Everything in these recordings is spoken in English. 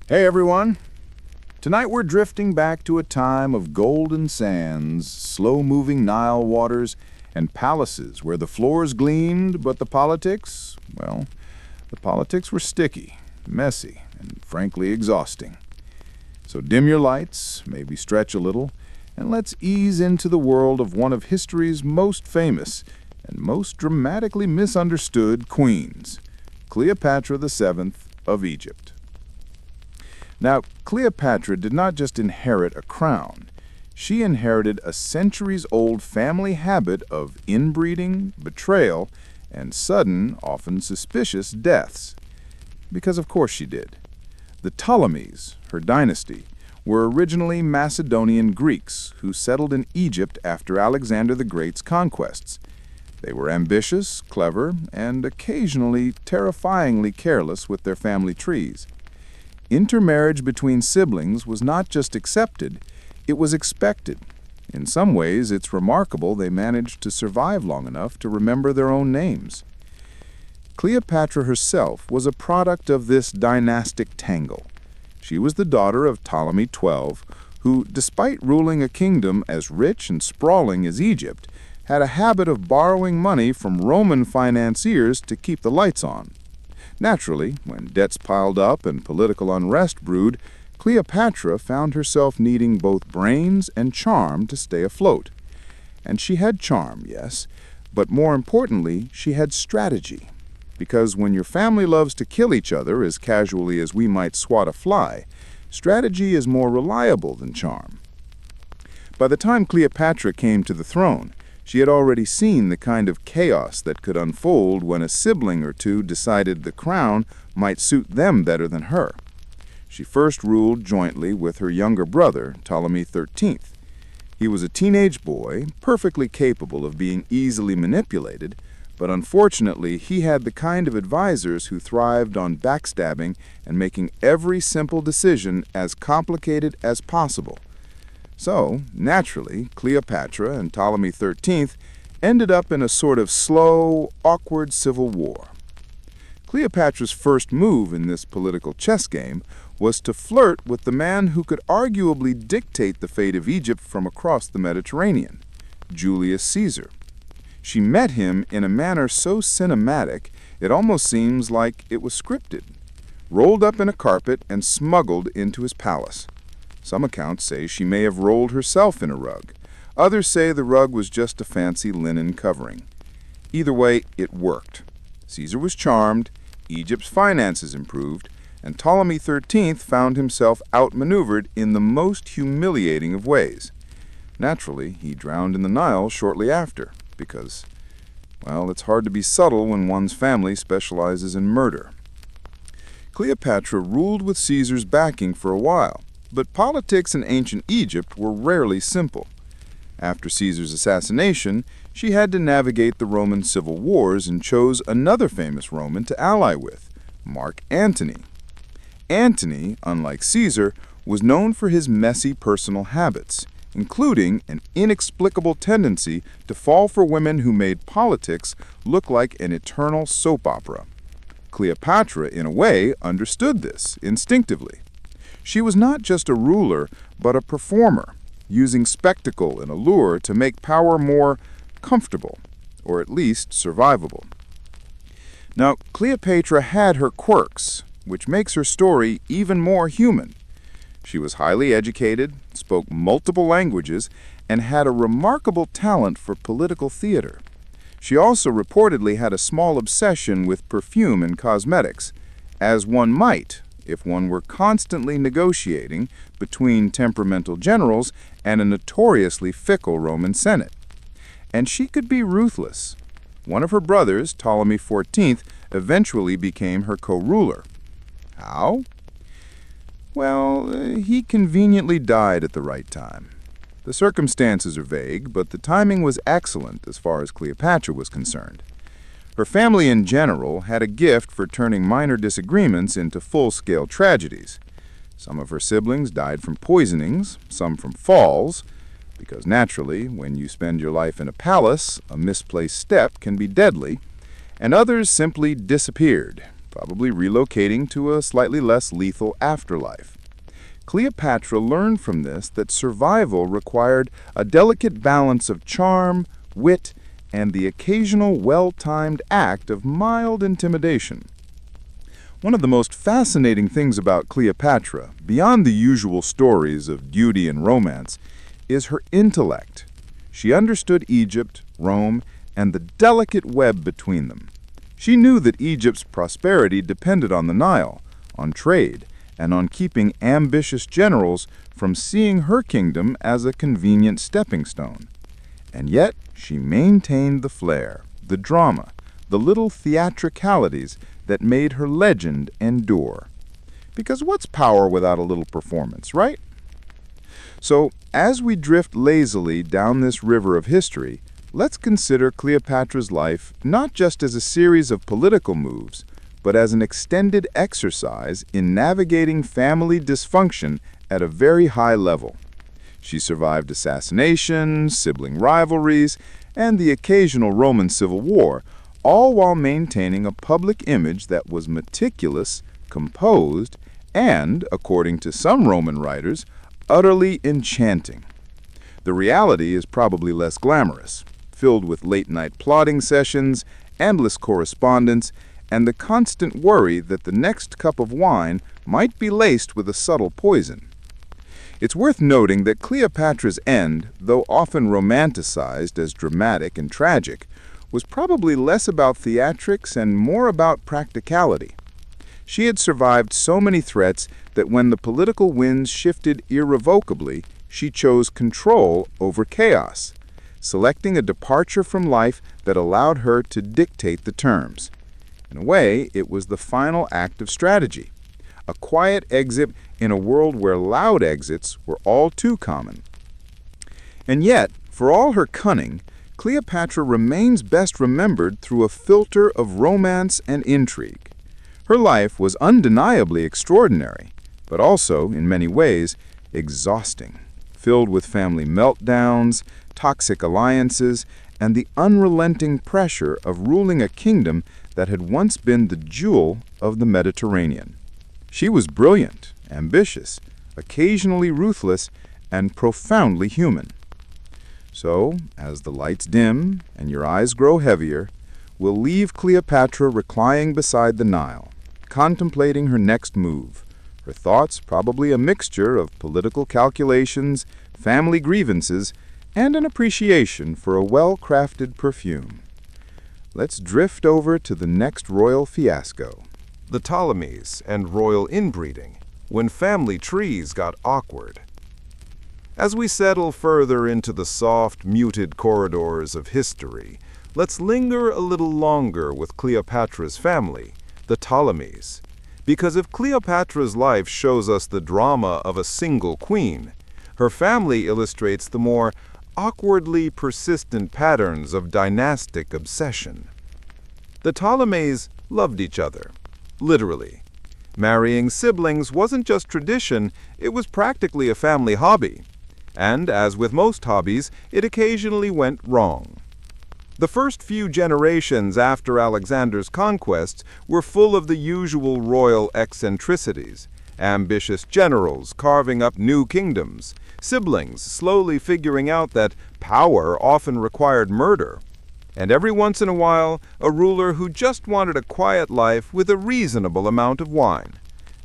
Hey everyone! Tonight we're drifting back to a time of golden sands, slow-moving Nile waters, and palaces where the floors gleamed, but the politics, well, the politics were sticky, messy, and frankly exhausting. So dim your lights, maybe stretch a little, and let's ease into the world of one of history's most famous and most dramatically misunderstood queens, Cleopatra VII of Egypt. Now, Cleopatra did not just inherit a crown. She inherited a centuries-old family habit of inbreeding, betrayal, and sudden, often suspicious deaths. Because of course she did. The Ptolemies, her dynasty, were originally Macedonian Greeks who settled in Egypt after Alexander the Great's conquests. They were ambitious, clever, and occasionally terrifyingly careless with their family trees. Intermarriage between siblings was not just accepted, it was expected. In some ways, it's remarkable they managed to survive long enough to remember their own names. Cleopatra herself was a product of this dynastic tangle. She was the daughter of Ptolemy XII, who, despite ruling a kingdom as rich and sprawling as Egypt, had a habit of borrowing money from Roman financiers to keep the lights on. Naturally, when debts piled up and political unrest brewed, Cleopatra found herself needing both brains and charm to stay afloat. And she had charm, yes, but more importantly, she had strategy. Because when your family loves to kill each other as casually as we might swat a fly, strategy is more reliable than charm. By the time Cleopatra came to the throne, she had already seen the kind of chaos that could unfold when a sibling or two decided the crown might suit them better than her. She first ruled jointly with her younger brother, Ptolemy XIII. He was a teenage boy, perfectly capable of being easily manipulated, but unfortunately he had the kind of advisors who thrived on backstabbing and making every simple decision as complicated as possible. So, naturally, Cleopatra and Ptolemy XIII ended up in a sort of slow, awkward civil war. Cleopatra's first move in this political chess game was to flirt with the man who could arguably dictate the fate of Egypt from across the Mediterranean, Julius Caesar. She met him in a manner so cinematic it almost seems like it was scripted, rolled up in a carpet and smuggled into his palace. Some accounts say she may have rolled herself in a rug. Others say the rug was just a fancy linen covering. Either way, it worked. Caesar was charmed, Egypt's finances improved, and Ptolemy XIII found himself outmaneuvered in the most humiliating of ways. Naturally, he drowned in the Nile shortly after, because, well, it's hard to be subtle when one's family specializes in murder. Cleopatra ruled with Caesar's backing for a while. But politics in ancient Egypt were rarely simple. After Caesar's assassination, she had to navigate the Roman civil wars and chose another famous Roman to ally with, Mark Antony. Antony, unlike Caesar, was known for his messy personal habits, including an inexplicable tendency to fall for women who made politics look like an eternal soap opera. Cleopatra, in a way, understood this instinctively. She was not just a ruler, but a performer, using spectacle and allure to make power more comfortable, or at least survivable. Now, Cleopatra had her quirks, which makes her story even more human. She was highly educated, spoke multiple languages, and had a remarkable talent for political theater. She also reportedly had a small obsession with perfume and cosmetics, as one might if one were constantly negotiating between temperamental generals and a notoriously fickle Roman Senate. And she could be ruthless. One of her brothers, Ptolemy XIV, eventually became her co-ruler. How? Well, he conveniently died at the right time. The circumstances are vague, but the timing was excellent as far as Cleopatra was concerned. Her family in general had a gift for turning minor disagreements into full-scale tragedies. Some of her siblings died from poisonings, some from falls, because naturally, when you spend your life in a palace, a misplaced step can be deadly, and others simply disappeared, probably relocating to a slightly less lethal afterlife. Cleopatra learned from this that survival required a delicate balance of charm, wit, and the occasional well-timed act of mild intimidation. One of the most fascinating things about Cleopatra, beyond the usual stories of duty and romance, is her intellect. She understood Egypt, Rome, and the delicate web between them. She knew that Egypt's prosperity depended on the Nile, on trade, and on keeping ambitious generals from seeing her kingdom as a convenient stepping stone. And yet, she maintained the flair, the drama, the little theatricalities that made her legend endure. Because what's power without a little performance, right? So, as we drift lazily down this river of history, let's consider Cleopatra's life not just as a series of political moves, but as an extended exercise in navigating family dysfunction at a very high level. She survived assassination, sibling rivalries, and the occasional Roman civil war, all while maintaining a public image that was meticulous, composed, and, according to some Roman writers, utterly enchanting. The reality is probably less glamorous, filled with late-night plotting sessions, endless correspondence, and the constant worry that the next cup of wine might be laced with a subtle poison. It's worth noting that Cleopatra's end, though often romanticized as dramatic and tragic, was probably less about theatrics and more about practicality. She had survived so many threats that when the political winds shifted irrevocably, she chose control over chaos, selecting a departure from life that allowed her to dictate the terms. In a way, it was the final act of strategy, a quiet exit in a world where loud exits were all too common. And yet, for all her cunning, Cleopatra remains best remembered through a filter of romance and intrigue. Her life was undeniably extraordinary, but also, in many ways, exhausting, filled with family meltdowns, toxic alliances, and the unrelenting pressure of ruling a kingdom that had once been the jewel of the Mediterranean. She was brilliant, ambitious, occasionally ruthless, and profoundly human. So, as the lights dim and your eyes grow heavier, we'll leave Cleopatra reclining beside the Nile, contemplating her next move, her thoughts probably a mixture of political calculations, family grievances, and an appreciation for a well-crafted perfume. Let's drift over to the next royal fiasco. The Ptolemies and royal inbreeding, when family trees got awkward. As we settle further into the soft, muted corridors of history, let's linger a little longer with Cleopatra's family, the Ptolemies. Because if Cleopatra's life shows us the drama of a single queen, her family illustrates the more awkwardly persistent patterns of dynastic obsession. The Ptolemies loved each other, literally. Marrying siblings wasn't just tradition, it was practically a family hobby. And, as with most hobbies, it occasionally went wrong. The first few generations after Alexander's conquests were full of the usual royal eccentricities, ambitious generals carving up new kingdoms, siblings slowly figuring out that power often required murder, and every once in a while, a ruler who just wanted a quiet life with a reasonable amount of wine.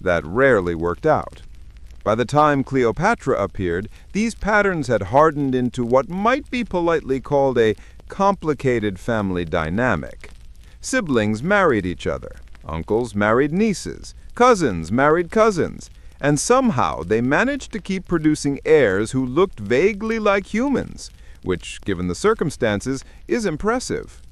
That rarely worked out. By the time Cleopatra appeared, these patterns had hardened into what might be politely called a complicated family dynamic. Siblings married each other, uncles married nieces, cousins married cousins, and somehow they managed to keep producing heirs who looked vaguely like humans, which, given the circumstances, is impressive.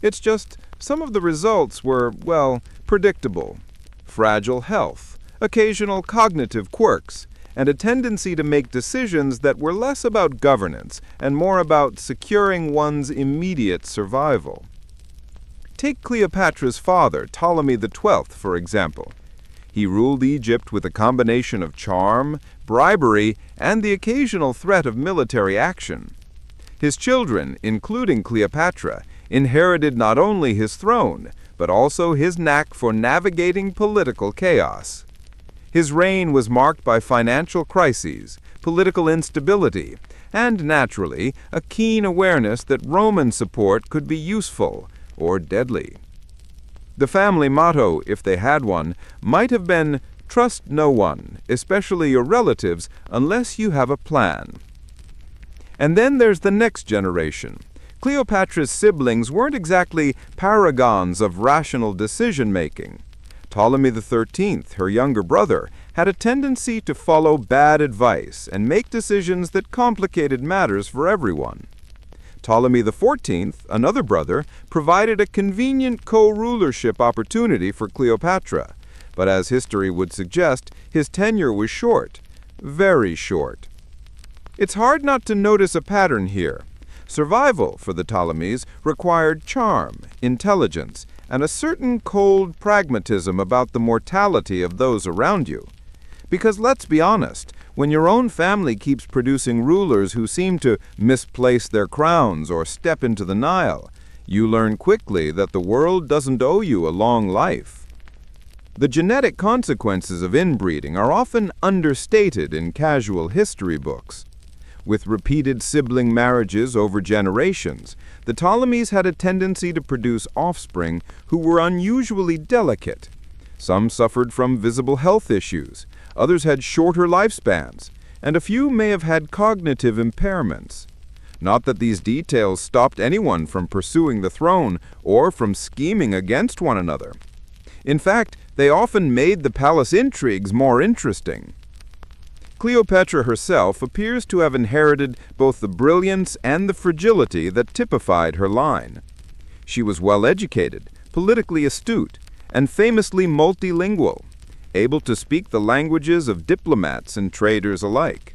It's just some of the results were, well, predictable. Fragile health, occasional cognitive quirks, and a tendency to make decisions that were less about governance and more about securing one's immediate survival. Take Cleopatra's father, Ptolemy XII, for example. He ruled Egypt with a combination of charm, bribery, and the occasional threat of military action. His children, including Cleopatra, inherited not only his throne, but also his knack for navigating political chaos. His reign was marked by financial crises, political instability, and naturally, a keen awareness that Roman support could be useful or deadly. The family motto, if they had one, might have been, "Trust no one, especially your relatives, unless you have a plan." And then there's the next generation. Cleopatra's siblings weren't exactly paragons of rational decision-making. Ptolemy XIII, her younger brother, had a tendency to follow bad advice and make decisions that complicated matters for everyone. Ptolemy XIV, another brother, provided a convenient co-rulership opportunity for Cleopatra, but as history would suggest, his tenure was short, very short. It's hard not to notice a pattern here. Survival for the Ptolemies required charm, intelligence, and a certain cold pragmatism about the mortality of those around you. Because let's be honest, when your own family keeps producing rulers who seem to misplace their crowns or step into the Nile, you learn quickly that the world doesn't owe you a long life. The genetic consequences of inbreeding are often understated in casual history books. With repeated sibling marriages over generations, the Ptolemies had a tendency to produce offspring who were unusually delicate. Some suffered from visible health issues, others had shorter lifespans, and a few may have had cognitive impairments. Not that these details stopped anyone from pursuing the throne or from scheming against one another. In fact, they often made the palace intrigues more interesting. Cleopatra herself appears to have inherited both the brilliance and the fragility that typified her line. She was well-educated, politically astute, and famously multilingual, able to speak the languages of diplomats and traders alike.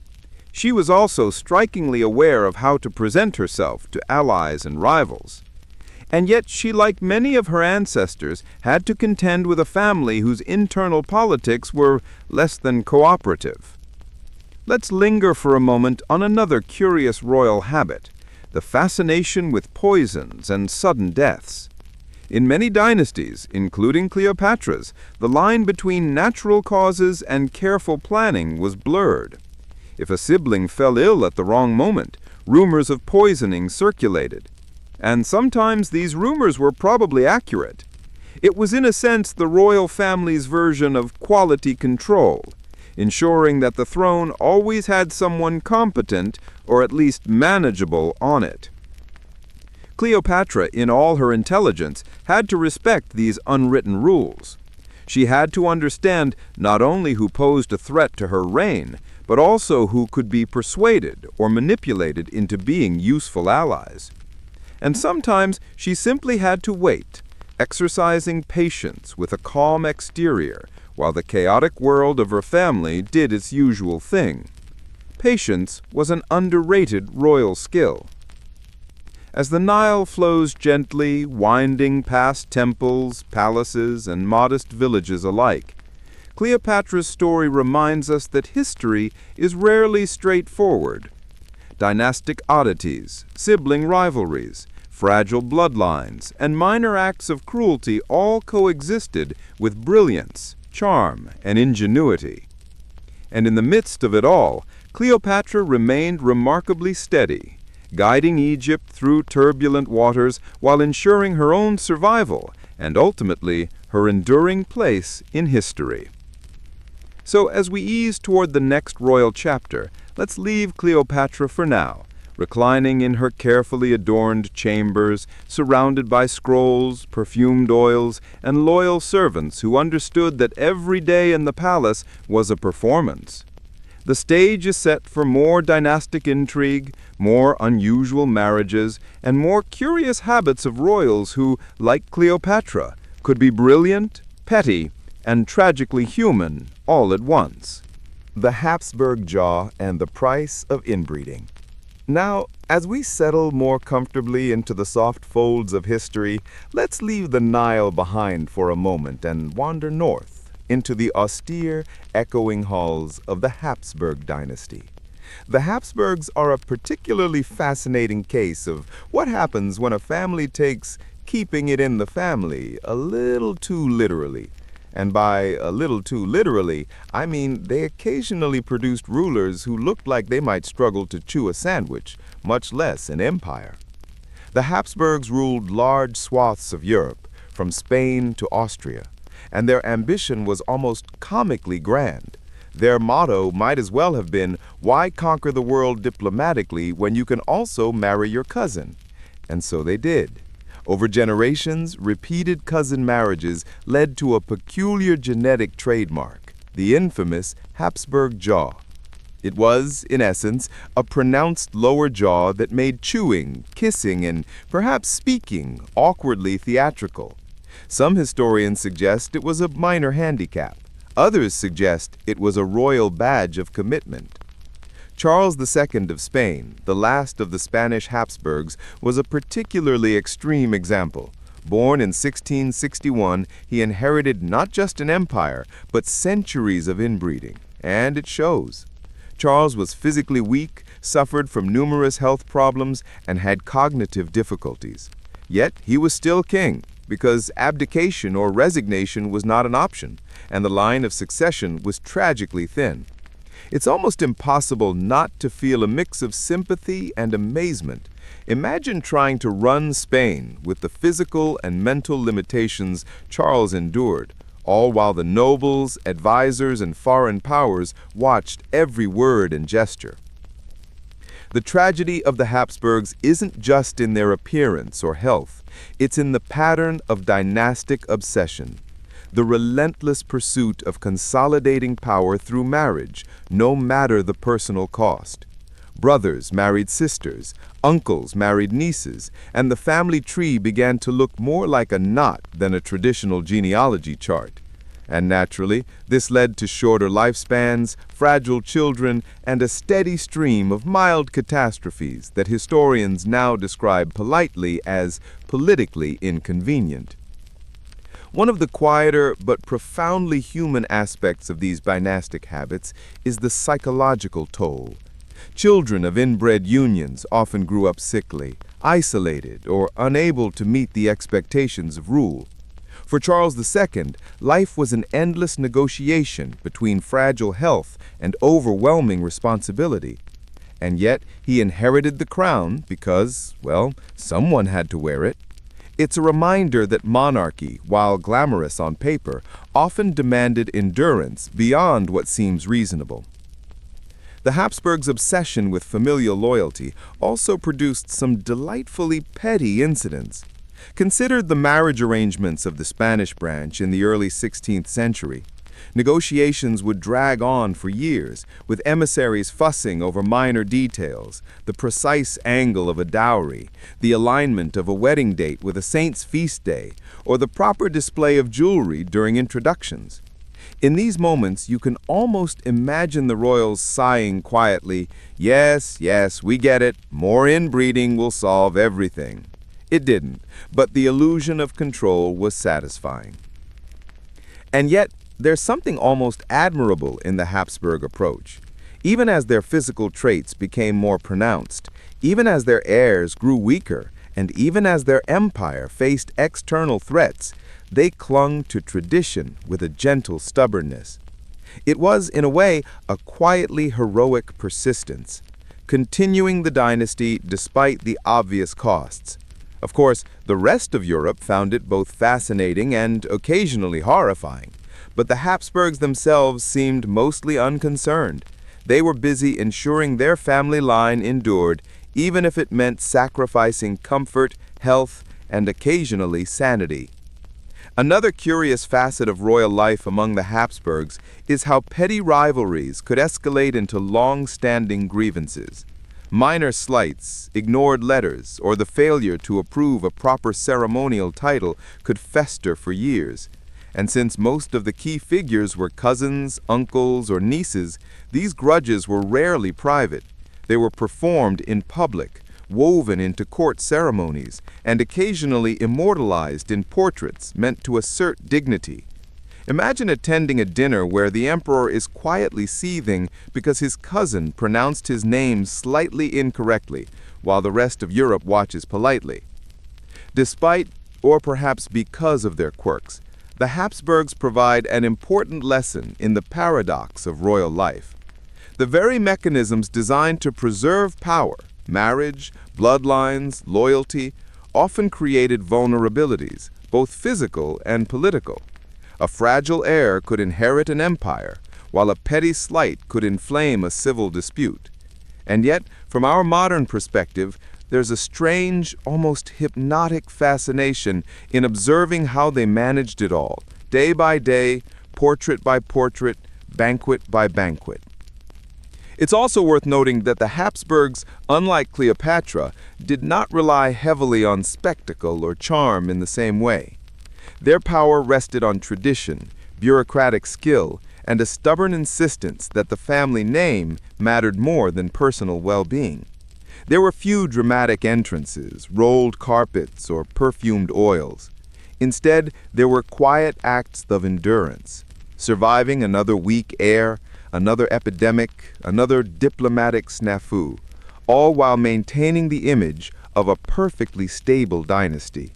She was also strikingly aware of how to present herself to allies and rivals. And yet she, like many of her ancestors, had to contend with a family whose internal politics were less than cooperative. Let's linger for a moment on another curious royal habit, the fascination with poisons and sudden deaths. In many dynasties, including Cleopatra's, the line between natural causes and careful planning was blurred. If a sibling fell ill at the wrong moment, rumors of poisoning circulated. And sometimes these rumors were probably accurate. It was in a sense the royal family's version of quality control, ensuring that the throne always had someone competent, or at least manageable, on it. Cleopatra, in all her intelligence, had to respect these unwritten rules. She had to understand not only who posed a threat to her reign, but also who could be persuaded or manipulated into being useful allies. And sometimes she simply had to wait, exercising patience with a calm exterior, while the chaotic world of her family did its usual thing. Patience was an underrated royal skill. As the Nile flows gently, winding past temples, palaces, and modest villages alike, Cleopatra's story reminds us that history is rarely straightforward. Dynastic oddities, sibling rivalries, fragile bloodlines, and minor acts of cruelty all coexisted with brilliance, charm, and ingenuity. And in the midst of it all, Cleopatra remained remarkably steady, guiding Egypt through turbulent waters while ensuring her own survival and ultimately her enduring place in history. So as we ease toward the next royal chapter, let's leave Cleopatra for now, reclining in her carefully adorned chambers, surrounded by scrolls, perfumed oils, and loyal servants who understood that every day in the palace was a performance. The stage is set for more dynastic intrigue, more unusual marriages, and more curious habits of royals who, like Cleopatra, could be brilliant, petty, and tragically human all at once. The Habsburg Jaw and the Price of Inbreeding. Now, as we settle more comfortably into the soft folds of history, let's leave the Nile behind for a moment and wander north into the austere, echoing halls of the Habsburg dynasty. The Habsburgs are a particularly fascinating case of what happens when a family takes keeping it in the family a little too literally. And by a little too literally, I mean they occasionally produced rulers who looked like they might struggle to chew a sandwich, much less an empire. The Habsburgs ruled large swaths of Europe, from Spain to Austria, and their ambition was almost comically grand. Their motto might as well have been, "Why conquer the world diplomatically when you can also marry your cousin?" And so they did. Over generations, repeated cousin marriages led to a peculiar genetic trademark, the infamous Habsburg jaw. It was, in essence, a pronounced lower jaw that made chewing, kissing, and perhaps speaking awkwardly theatrical. Some historians suggest it was a minor handicap. Others suggest it was a royal badge of commitment. Charles II of Spain, the last of the Spanish Habsburgs, was a particularly extreme example. Born in 1661, he inherited not just an empire, but centuries of inbreeding, and it shows. Charles was physically weak, suffered from numerous health problems, and had cognitive difficulties. Yet he was still king, because abdication or resignation was not an option, and the line of succession was tragically thin. It's almost impossible not to feel a mix of sympathy and amazement. Imagine trying to run Spain with the physical and mental limitations Charles endured, all while the nobles, advisors, and foreign powers watched every word and gesture. The tragedy of the Habsburgs isn't just in their appearance or health, it's in the pattern of dynastic obsession. The relentless pursuit of consolidating power through marriage, no matter the personal cost. Brothers married sisters, uncles married nieces, and the family tree began to look more like a knot than a traditional genealogy chart. And naturally, this led to shorter lifespans, fragile children, and a steady stream of mild catastrophes that historians now describe politely as politically inconvenient. One of the quieter but profoundly human aspects of these dynastic habits is the psychological toll. Children of inbred unions often grew up sickly, isolated, or unable to meet the expectations of rule. For Charles II, life was an endless negotiation between fragile health and overwhelming responsibility. And yet, he inherited the crown because, well, someone had to wear it. It's a reminder that monarchy, while glamorous on paper, often demanded endurance beyond what seems reasonable. The Habsburgs' obsession with familial loyalty also produced some delightfully petty incidents. Consider the marriage arrangements of the Spanish branch in the early 16th century. Negotiations would drag on for years, with emissaries fussing over minor details, the precise angle of a dowry, the alignment of a wedding date with a saint's feast day, or the proper display of jewelry during introductions. In these moments, you can almost imagine the royals sighing quietly, "Yes, yes, we get it. More inbreeding will solve everything." It didn't, but the illusion of control was satisfying. And yet, there's something almost admirable in the Habsburg approach. Even as their physical traits became more pronounced, even as their heirs grew weaker, and even as their empire faced external threats, they clung to tradition with a gentle stubbornness. It was, in a way, a quietly heroic persistence, continuing the dynasty despite the obvious costs. Of course, the rest of Europe found it both fascinating and occasionally horrifying. But the Habsburgs themselves seemed mostly unconcerned. They were busy ensuring their family line endured, even if it meant sacrificing comfort, health, and occasionally sanity. Another curious facet of royal life among the Habsburgs is how petty rivalries could escalate into long-standing grievances. Minor slights, ignored letters, or the failure to approve a proper ceremonial title could fester for years. And since most of the key figures were cousins, uncles, or nieces, these grudges were rarely private. They were performed in public, woven into court ceremonies, and occasionally immortalized in portraits meant to assert dignity. Imagine attending a dinner where the emperor is quietly seething because his cousin pronounced his name slightly incorrectly, while the rest of Europe watches politely. Despite or perhaps because of their quirks, the Habsburgs provide an important lesson in the paradox of royal life. The very mechanisms designed to preserve power, marriage, bloodlines, loyalty, often created vulnerabilities, both physical and political. A fragile heir could inherit an empire, while a petty slight could inflame a civil dispute. And yet, from our modern perspective, there's a strange, almost hypnotic fascination in observing how they managed it all, day by day, portrait by portrait, banquet by banquet. It's also worth noting that the Habsburgs, unlike Cleopatra, did not rely heavily on spectacle or charm in the same way. Their power rested on tradition, bureaucratic skill, and a stubborn insistence that the family name mattered more than personal well-being. There were few dramatic entrances, rolled carpets, or perfumed oils. Instead, there were quiet acts of endurance, surviving another weak heir, another epidemic, another diplomatic snafu, all while maintaining the image of a perfectly stable dynasty.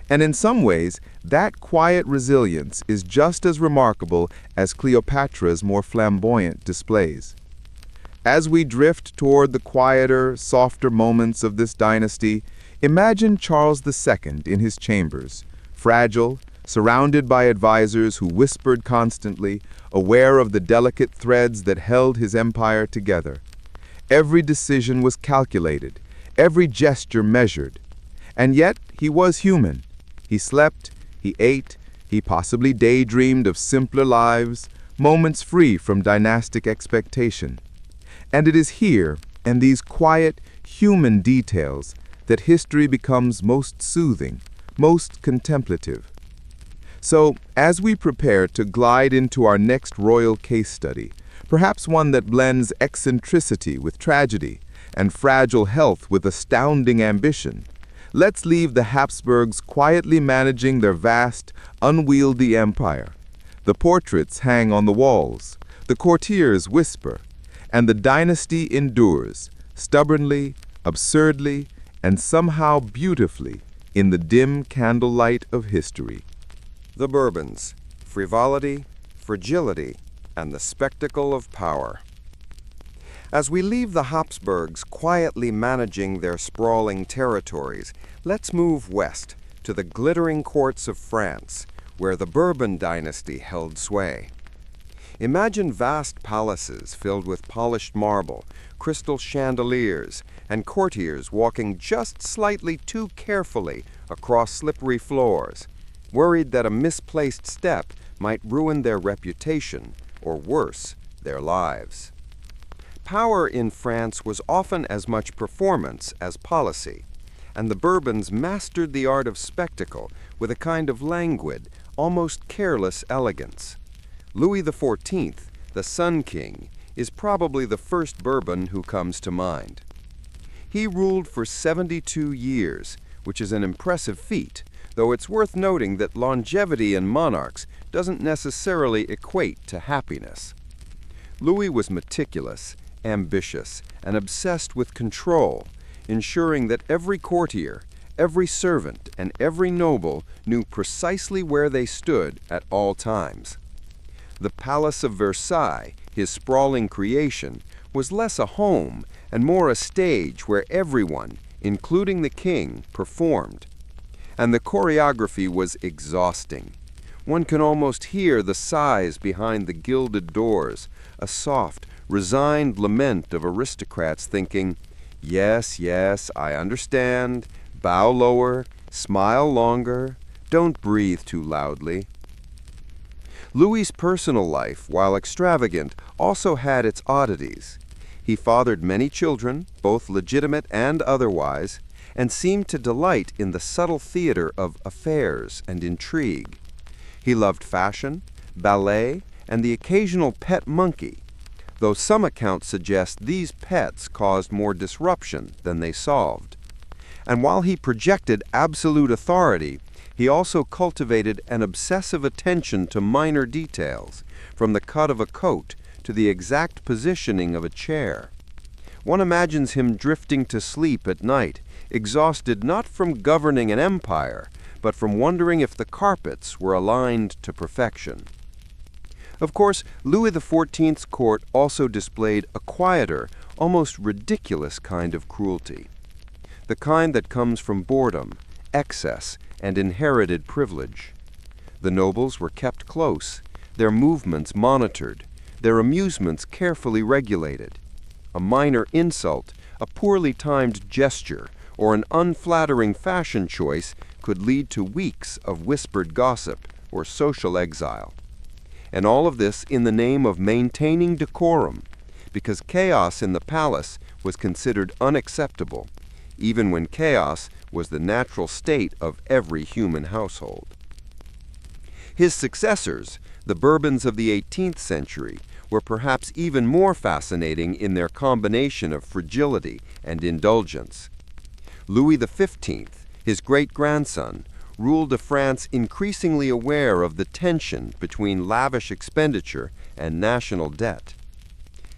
And in some ways, that quiet resilience is just as remarkable as Cleopatra's more flamboyant displays. As we drift toward the quieter, softer moments of this dynasty, imagine Charles II in his chambers, fragile, surrounded by advisors who whispered constantly, aware of the delicate threads that held his empire together. Every decision was calculated, every gesture measured. And yet, he was human. He slept, he ate, he possibly daydreamed of simpler lives, moments free from dynastic expectation. And it is here, in these quiet, human details, that history becomes most soothing, most contemplative. So, as we prepare to glide into our next royal case study, perhaps one that blends eccentricity with tragedy and fragile health with astounding ambition, let's leave the Habsburgs quietly managing their vast, unwieldy empire. The portraits hang on the walls, the courtiers whisper, and the dynasty endures, stubbornly, absurdly, and somehow beautifully, in the dim candlelight of history. The Bourbons: frivolity, fragility, and the spectacle of power. As we leave the Habsburgs quietly managing their sprawling territories, let's move west to the glittering courts of France, where the Bourbon dynasty held sway. Imagine vast palaces filled with polished marble, crystal chandeliers, and courtiers walking just slightly too carefully across slippery floors, worried that a misplaced step might ruin their reputation, or worse, their lives. Power in France was often as much performance as policy, and the Bourbons mastered the art of spectacle with a kind of languid, almost careless elegance. Louis XIV, the Sun King, is probably the first Bourbon who comes to mind. He ruled for 72 years, which is an impressive feat, though it's worth noting that longevity in monarchs doesn't necessarily equate to happiness. Louis was meticulous, ambitious, and obsessed with control, ensuring that every courtier, every servant, and every noble knew precisely where they stood at all times. The Palace of Versailles, his sprawling creation, was less a home and more a stage where everyone, including the king, performed. And the choreography was exhausting. One can almost hear the sighs behind the gilded doors, a soft, resigned lament of aristocrats thinking, "Yes, yes, I understand. Bow lower, smile longer, don't breathe too loudly." Louis's personal life, while extravagant, also had its oddities. He fathered many children, both legitimate and otherwise, and seemed to delight in the subtle theater of affairs and intrigue. He loved fashion, ballet, and the occasional pet monkey, though some accounts suggest these pets caused more disruption than they solved. And while he projected absolute authority, he also cultivated an obsessive attention to minor details, from the cut of a coat to the exact positioning of a chair. One imagines him drifting to sleep at night, exhausted not from governing an empire, but from wondering if the carpets were aligned to perfection. Of course, Louis XIV's court also displayed a quieter, almost ridiculous kind of cruelty. The kind that comes from boredom, excess, and inherited privilege. The nobles were kept close, their movements monitored, their amusements carefully regulated. A minor insult, a poorly timed gesture, or an unflattering fashion choice could lead to weeks of whispered gossip or social exile. And all of this in the name of maintaining decorum, because chaos in the palace was considered unacceptable, even when chaos was the natural state of every human household. His successors, the Bourbons of the 18th century, were perhaps even more fascinating in their combination of fragility and indulgence. Louis XV, his great-grandson, ruled a France increasingly aware of the tension between lavish expenditure and national debt.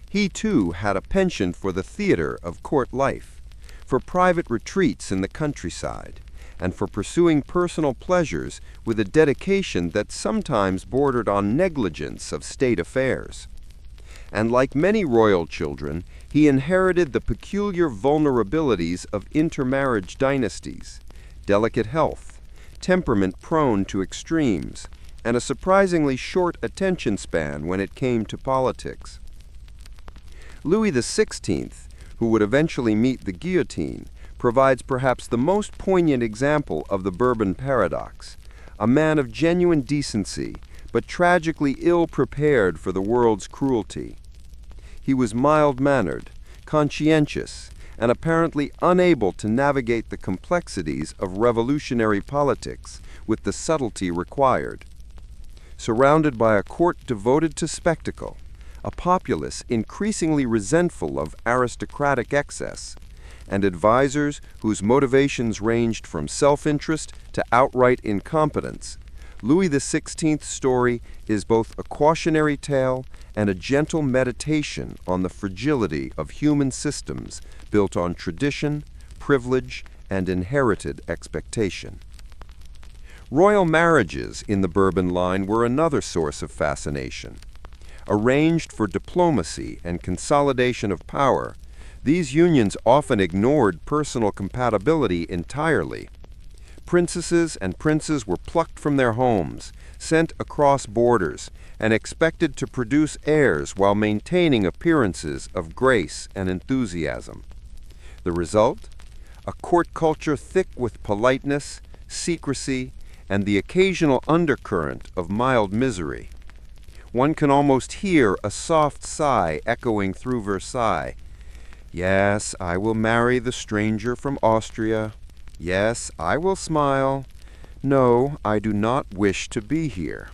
He, too, had a penchant for the theater of court life, for private retreats in the countryside, and for pursuing personal pleasures with a dedication that sometimes bordered on negligence of state affairs. And like many royal children, he inherited the peculiar vulnerabilities of intermarriage dynasties, delicate health, temperament prone to extremes, and a surprisingly short attention span when it came to politics. Louis XVI, who would eventually meet the guillotine, provides perhaps the most poignant example of the Bourbon paradox, a man of genuine decency, but tragically ill-prepared for the world's cruelty. He was mild-mannered, conscientious, and apparently unable to navigate the complexities of revolutionary politics with the subtlety required. Surrounded by a court devoted to spectacle, a populace increasingly resentful of aristocratic excess, and advisors whose motivations ranged from self-interest to outright incompetence, Louis XVI's story is both a cautionary tale and a gentle meditation on the fragility of human systems built on tradition, privilege, and inherited expectation. Royal marriages in the Bourbon line were another source of fascination. Arranged for diplomacy and consolidation of power, these unions often ignored personal compatibility entirely. Princesses and princes were plucked from their homes, sent across borders, and expected to produce heirs while maintaining appearances of grace and enthusiasm. The result? A court culture thick with politeness, secrecy, and the occasional undercurrent of mild misery. One can almost hear a soft sigh echoing through Versailles. Yes, I will marry the stranger from Austria. Yes, I will smile. No, I do not wish to be here.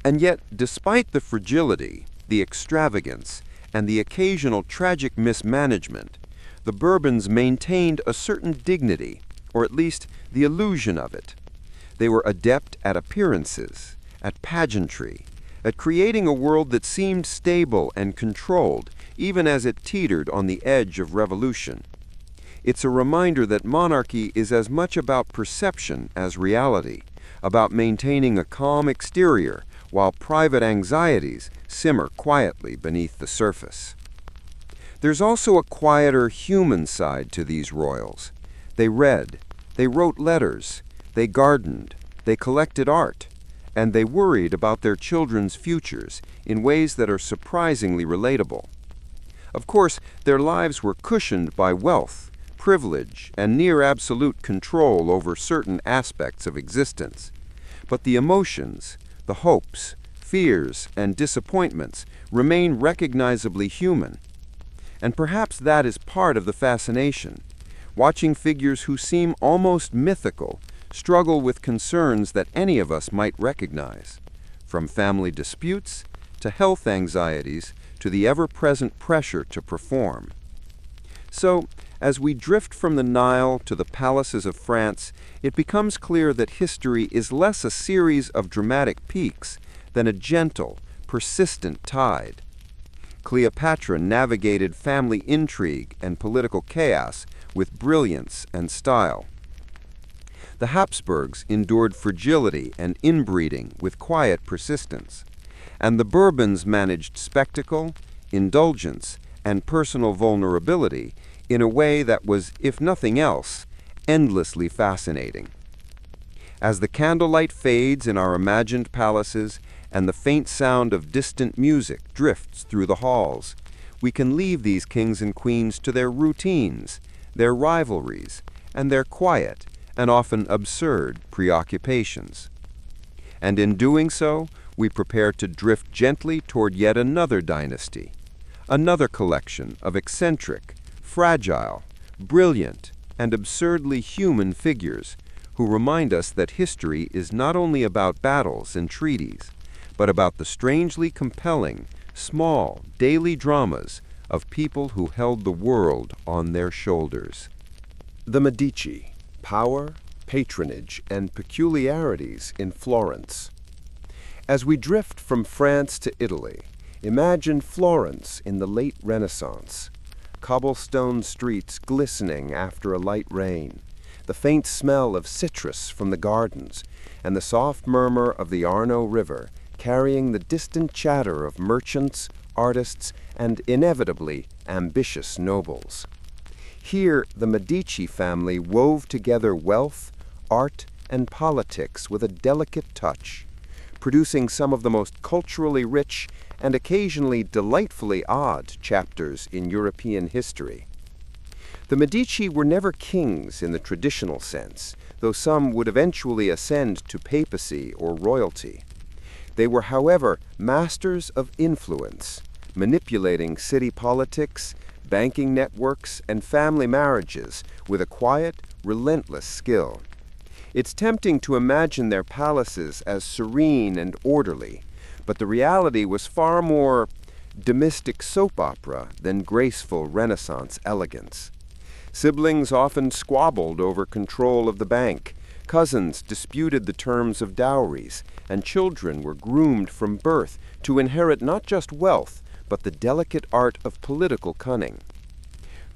And yet, despite the fragility, the extravagance, and the occasional tragic mismanagement, the Bourbons maintained a certain dignity, or at least the illusion of it. They were adept at appearances, at pageantry, at creating a world that seemed stable and controlled, even as it teetered on the edge of revolution. It's a reminder that monarchy is as much about perception as reality, about maintaining a calm exterior while private anxieties simmer quietly beneath the surface. There's also a quieter human side to these royals. They read, they wrote letters, they gardened, they collected art, and they worried about their children's futures in ways that are surprisingly relatable. Of course, their lives were cushioned by wealth, privilege, and near-absolute control over certain aspects of existence. But the emotions, the hopes, fears, and disappointments remain recognizably human. And perhaps that is part of the fascination, watching figures who seem almost mythical struggle with concerns that any of us might recognize, from family disputes to health anxieties to the ever-present pressure to perform. So, as we drift from the Nile to the palaces of France, it becomes clear that history is less a series of dramatic peaks than a gentle, persistent tide. Cleopatra navigated family intrigue and political chaos with brilliance and style. The Habsburgs endured fragility and inbreeding with quiet persistence, and the Bourbons managed spectacle, indulgence, and personal vulnerability in a way that was, if nothing else, endlessly fascinating. As the candlelight fades in our imagined palaces and the faint sound of distant music drifts through the halls, we can leave these kings and queens to their routines, their rivalries, and their quiet and often absurd preoccupations. And in doing so, we prepare to drift gently toward yet another dynasty, another collection of eccentric, fragile, brilliant, and absurdly human figures who remind us that history is not only about battles and treaties, but about the strangely compelling, small, daily dramas of people who held the world on their shoulders. The Medici, power, patronage, and peculiarities in Florence. As we drift from France to Italy, imagine Florence in the late Renaissance. Cobblestone streets glistening after a light rain, the faint smell of citrus from the gardens, and the soft murmur of the Arno River carrying the distant chatter of merchants, artists, and inevitably ambitious nobles. Here, the Medici family wove together wealth, art, and politics with a delicate touch, producing some of the most culturally rich and occasionally delightfully odd chapters in European history. The Medici were never kings in the traditional sense, though some would eventually ascend to papacy or royalty. They were, however, masters of influence, manipulating city politics, banking networks, and family marriages with a quiet, relentless skill. It's tempting to imagine their palaces as serene and orderly, but the reality was far more domestic soap opera than graceful Renaissance elegance. Siblings often squabbled over control of the bank, cousins disputed the terms of dowries, and children were groomed from birth to inherit not just wealth, but the delicate art of political cunning.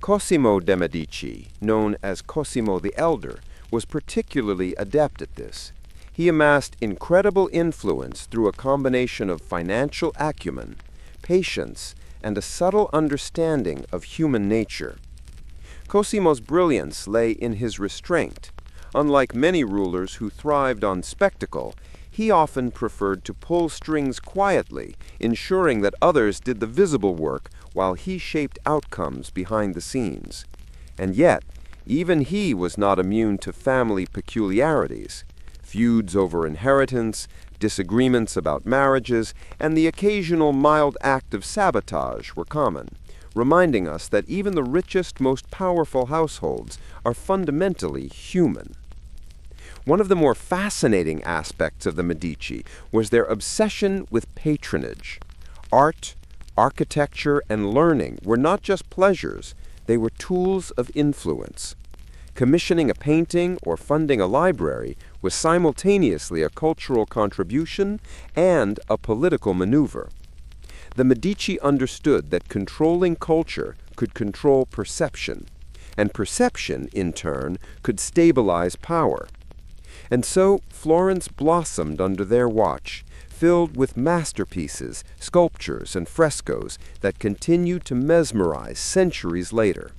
Cosimo de' Medici, known as Cosimo the Elder, was particularly adept at this. He amassed incredible influence through a combination of financial acumen, patience, and a subtle understanding of human nature. Cosimo's brilliance lay in his restraint. Unlike many rulers who thrived on spectacle, he often preferred to pull strings quietly, ensuring that others did the visible work while he shaped outcomes behind the scenes. And yet, even he was not immune to family peculiarities. Feuds over inheritance, disagreements about marriages, and the occasional mild act of sabotage were common, reminding us that even the richest, most powerful households are fundamentally human. One of the more fascinating aspects of the Medici was their obsession with patronage. Art, architecture, and learning were not just pleasures, they were tools of influence. Commissioning a painting or funding a library was simultaneously a cultural contribution and a political maneuver. The Medici understood that controlling culture could control perception, and perception, in turn, could stabilize power. And so Florence blossomed under their watch, filled with masterpieces, sculptures, and frescoes that continued to mesmerize centuries later.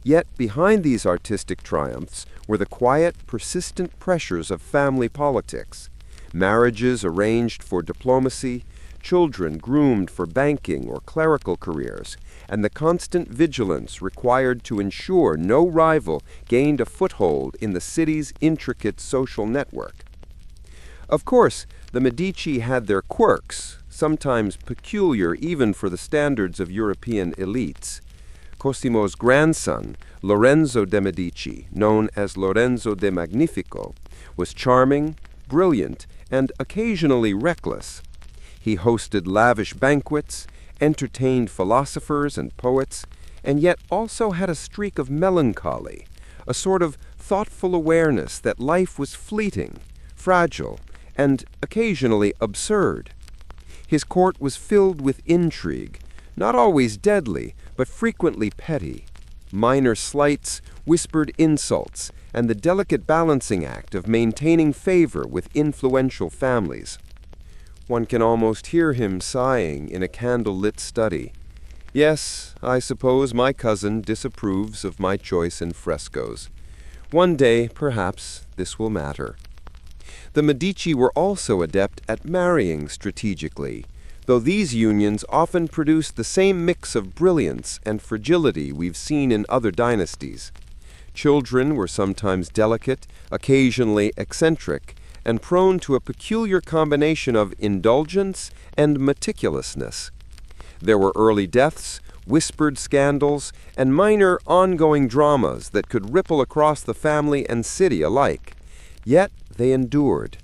Yet behind these artistic triumphs were the quiet, persistent pressures of family politics, marriages arranged for diplomacy, children groomed for banking or clerical careers, and the constant vigilance required to ensure no rival gained a foothold in the city's intricate social network. Of course, the Medici had their quirks, sometimes peculiar even for the standards of European elites. Cosimo's grandson, Lorenzo de' Medici, known as Lorenzo de' Magnifico, was charming, brilliant, and occasionally reckless. He hosted lavish banquets, entertained philosophers and poets, and yet also had a streak of melancholy, a sort of thoughtful awareness that life was fleeting, fragile, and occasionally absurd. His court was filled with intrigue, not always deadly, but frequently petty. Minor slights, whispered insults, and the delicate balancing act of maintaining favor with influential families. One can almost hear him sighing in a candle-lit study. Yes, I suppose my cousin disapproves of my choice in frescoes. One day, perhaps, this will matter. The Medici were also adept at marrying strategically, though these unions often produced the same mix of brilliance and fragility we've seen in other dynasties. Children were sometimes delicate, occasionally eccentric, and prone to a peculiar combination of indulgence and meticulousness. There were early deaths, whispered scandals, and minor ongoing dramas that could ripple across the family and city alike. Yet they endured.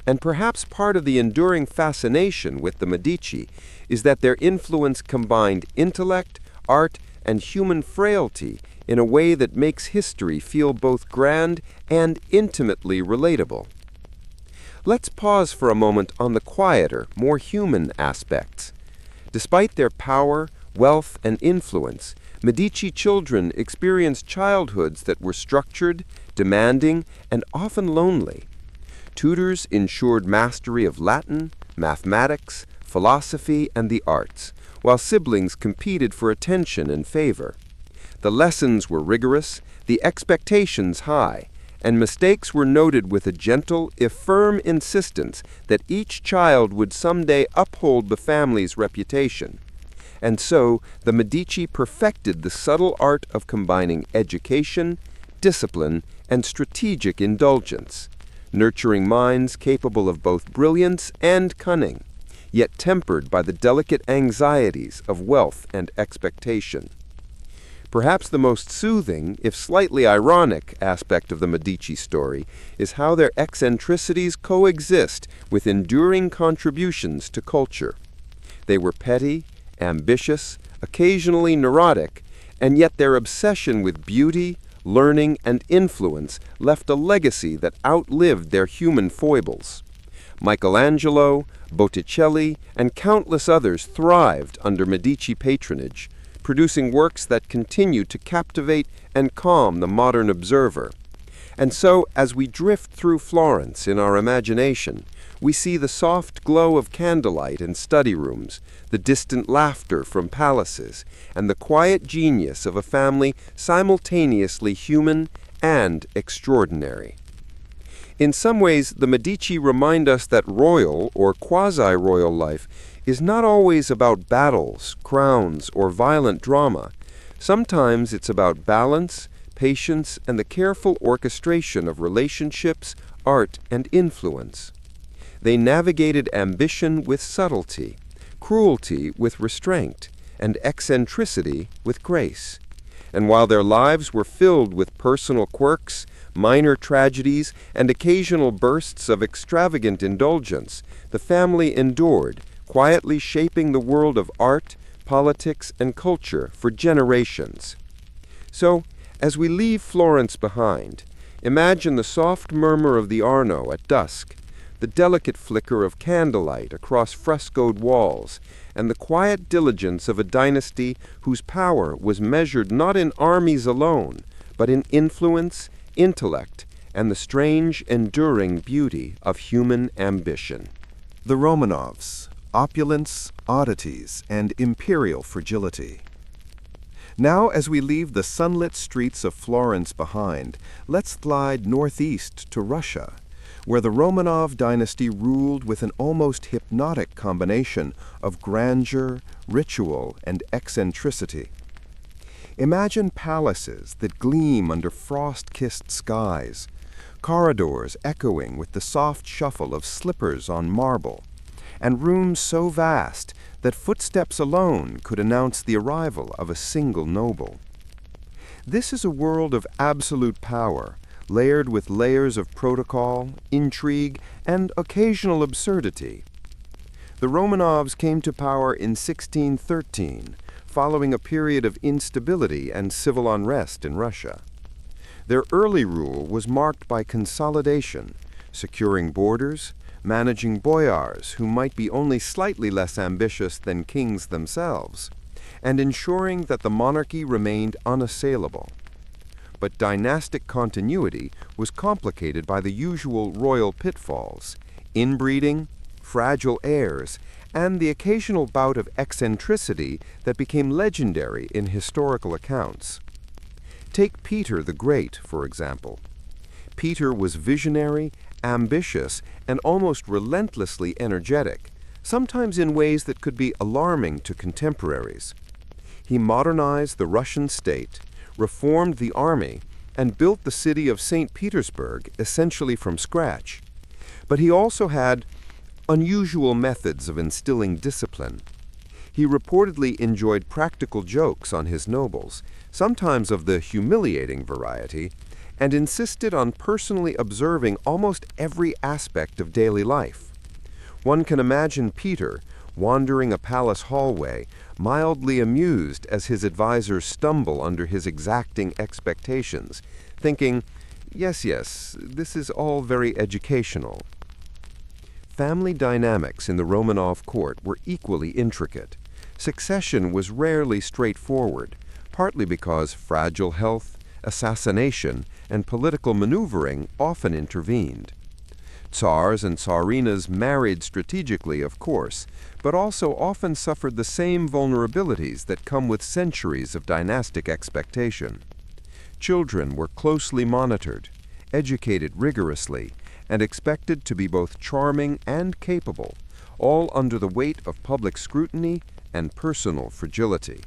And perhaps part of the enduring fascination with the Medici is that their influence combined intellect, art, and human frailty in a way that makes history feel both grand and intimately relatable. Let's pause for a moment on the quieter, more human aspects. Despite their power, wealth, and influence, Medici children experienced childhoods that were structured, demanding, and often lonely. Tutors ensured mastery of Latin, mathematics, philosophy, and the arts, while siblings competed for attention and favor. The lessons were rigorous, the expectations high, and mistakes were noted with a gentle, if firm insistence that each child would someday uphold the family's reputation. And so, the Medici perfected the subtle art of combining education, discipline, and strategic indulgence, nurturing minds capable of both brilliance and cunning, yet tempered by the delicate anxieties of wealth and expectation. Perhaps the most soothing, if slightly ironic, aspect of the Medici story is how their eccentricities coexist with enduring contributions to culture. They were petty, ambitious, occasionally neurotic, and yet their obsession with beauty, learning, and influence left a legacy that outlived their human foibles. Michelangelo, Botticelli, and countless others thrived under Medici patronage, producing works that continue to captivate and calm the modern observer. And so, as we drift through Florence in our imagination, we see the soft glow of candlelight in study rooms, the distant laughter from palaces, and the quiet genius of a family simultaneously human and extraordinary. In some ways, the Medici remind us that royal or quasi-royal life is not always about battles, crowns, or violent drama. Sometimes it's about balance, patience, and the careful orchestration of relationships, art, and influence. They navigated ambition with subtlety, cruelty with restraint, and eccentricity with grace. And while their lives were filled with personal quirks, minor tragedies, and occasional bursts of extravagant indulgence, the family endured, quietly shaping the world of art, politics, and culture for generations. So, as we leave Florence behind, imagine the soft murmur of the Arno at dusk, the delicate flicker of candlelight across frescoed walls, and the quiet diligence of a dynasty whose power was measured not in armies alone, but in influence, intellect, and the strange, enduring beauty of human ambition. The Romanovs, opulence, oddities, and imperial fragility. Now, as we leave the sunlit streets of Florence behind, let's glide northeast to Russia, where the Romanov dynasty ruled with an almost hypnotic combination of grandeur, ritual, and eccentricity. Imagine palaces that gleam under frost-kissed skies, corridors echoing with the soft shuffle of slippers on marble, and rooms so vast that footsteps alone could announce the arrival of a single noble. This is a world of absolute power, layered with layers of protocol, intrigue, and occasional absurdity. The Romanovs came to power in 1613, following a period of instability and civil unrest in Russia. Their early rule was marked by consolidation, securing borders, managing boyars who might be only slightly less ambitious than kings themselves, and ensuring that the monarchy remained unassailable. but dynastic continuity was complicated by the usual royal pitfalls: inbreeding, fragile heirs, and the occasional bout of eccentricity that became legendary in historical accounts. Take Peter the Great, for example. Peter was visionary, ambitious, and almost relentlessly energetic, sometimes in ways that could be alarming to contemporaries. He modernized the Russian state, reformed the army, and built the city of St. Petersburg essentially from scratch. But he also had unusual methods of instilling discipline. He reportedly enjoyed practical jokes on his nobles, sometimes of the humiliating variety, and insisted on personally observing almost every aspect of daily life. One can imagine Peter, wandering a palace hallway, mildly amused as his advisors stumble under his exacting expectations, thinking, yes, this is all very educational. Family dynamics in the Romanov court were equally intricate. Succession was rarely straightforward, partly because fragile health, assassination, and political maneuvering often intervened. Tsars and tsarinas married strategically, of course, but also often suffered the same vulnerabilities that come with centuries of dynastic expectation. Children were closely monitored, educated rigorously, and expected to be both charming and capable, all under the weight of public scrutiny and personal fragility.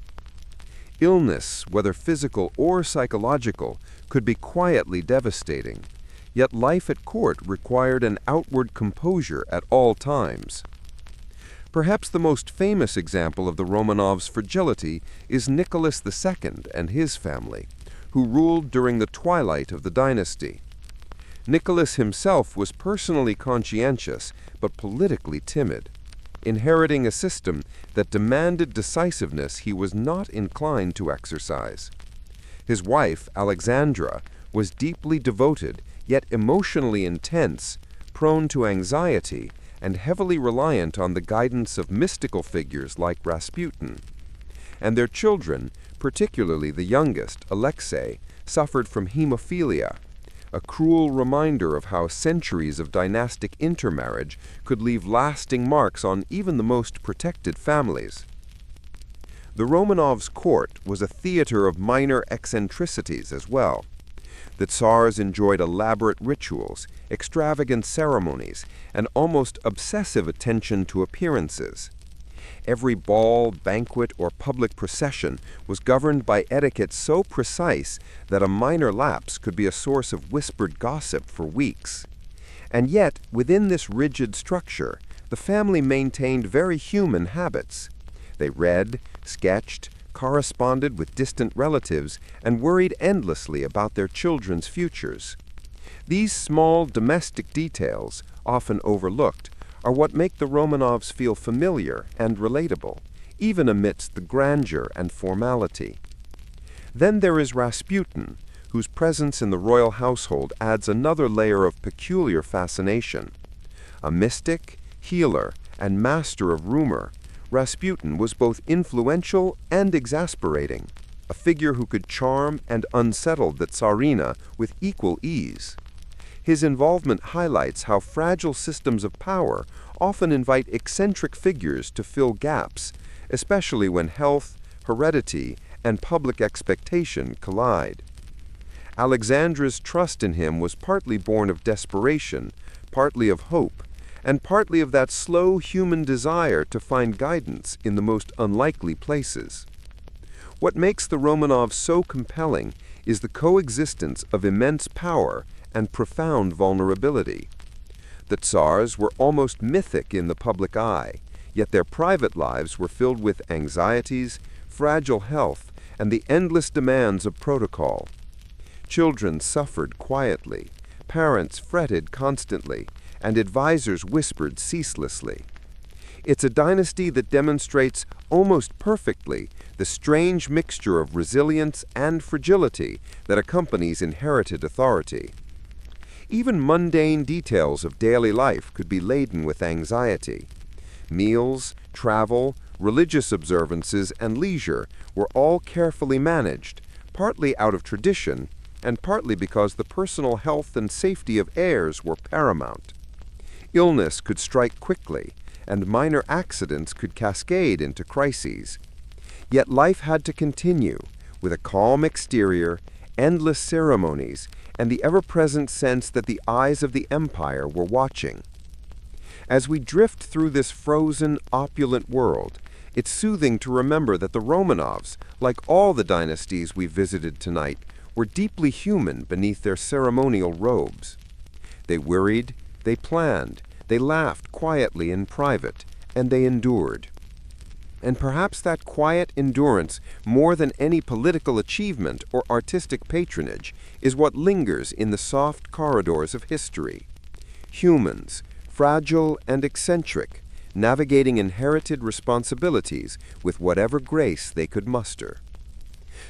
Illness, whether physical or psychological, could be quietly devastating, yet life at court required an outward composure at all times. Perhaps the most famous example of the Romanovs' fragility is Nicholas II and his family, who ruled during the twilight of the dynasty. Nicholas himself was personally conscientious but politically timid, inheriting a system that demanded decisiveness he was not inclined to exercise. His wife, Alexandra, was deeply devoted, yet emotionally intense, prone to anxiety, and heavily reliant on the guidance of mystical figures like Rasputin. And their children, particularly the youngest, Alexei, suffered from hemophilia, a cruel reminder of how centuries of dynastic intermarriage could leave lasting marks on even the most protected families. The Romanovs' court was a theater of minor eccentricities as well. The Tsars enjoyed elaborate rituals, extravagant ceremonies, and almost obsessive attention to appearances. Every ball, banquet, or public procession was governed by etiquette so precise that a minor lapse could be a source of whispered gossip for weeks. And yet, within this rigid structure, the family maintained very human habits. They read, sketched, corresponded with distant relatives, and worried endlessly about their children's futures. These small domestic details, often overlooked, are what make the Romanovs feel familiar and relatable, even amidst the grandeur and formality. Then there is Rasputin, whose presence in the royal household adds another layer of peculiar fascination. A mystic, healer, and master of rumor, Rasputin was both influential and exasperating, a figure who could charm and unsettle the Tsarina with equal ease. His involvement highlights how fragile systems of power often invite eccentric figures to fill gaps, especially when health, heredity, and public expectation collide. Alexandra's trust in him was partly born of desperation, partly of hope, and partly of that slow human desire to find guidance in the most unlikely places. What makes the Romanovs so compelling is the coexistence of immense power and profound vulnerability. The Tsars were almost mythic in the public eye, yet their private lives were filled with anxieties, fragile health, and the endless demands of protocol. Children suffered quietly, parents fretted constantly, and advisors whispered ceaselessly. It's a dynasty that demonstrates almost perfectly the strange mixture of resilience and fragility that accompanies inherited authority. Even mundane details of daily life could be laden with anxiety. Meals, travel, religious observances, and leisure were all carefully managed, partly out of tradition and partly because the personal health and safety of heirs were paramount. Illness could strike quickly, and minor accidents could cascade into crises. Yet life had to continue, with a calm exterior, endless ceremonies, and the ever-present sense that the eyes of the empire were watching. As we drift through this frozen, opulent world, it's soothing to remember that the Romanovs, like all the dynasties we visited tonight, were deeply human beneath their ceremonial robes. They worried, they planned, they laughed quietly in private, and they endured. And perhaps that quiet endurance, more than any political achievement or artistic patronage, is what lingers in the soft corridors of history. Humans, fragile and eccentric, navigating inherited responsibilities with whatever grace they could muster.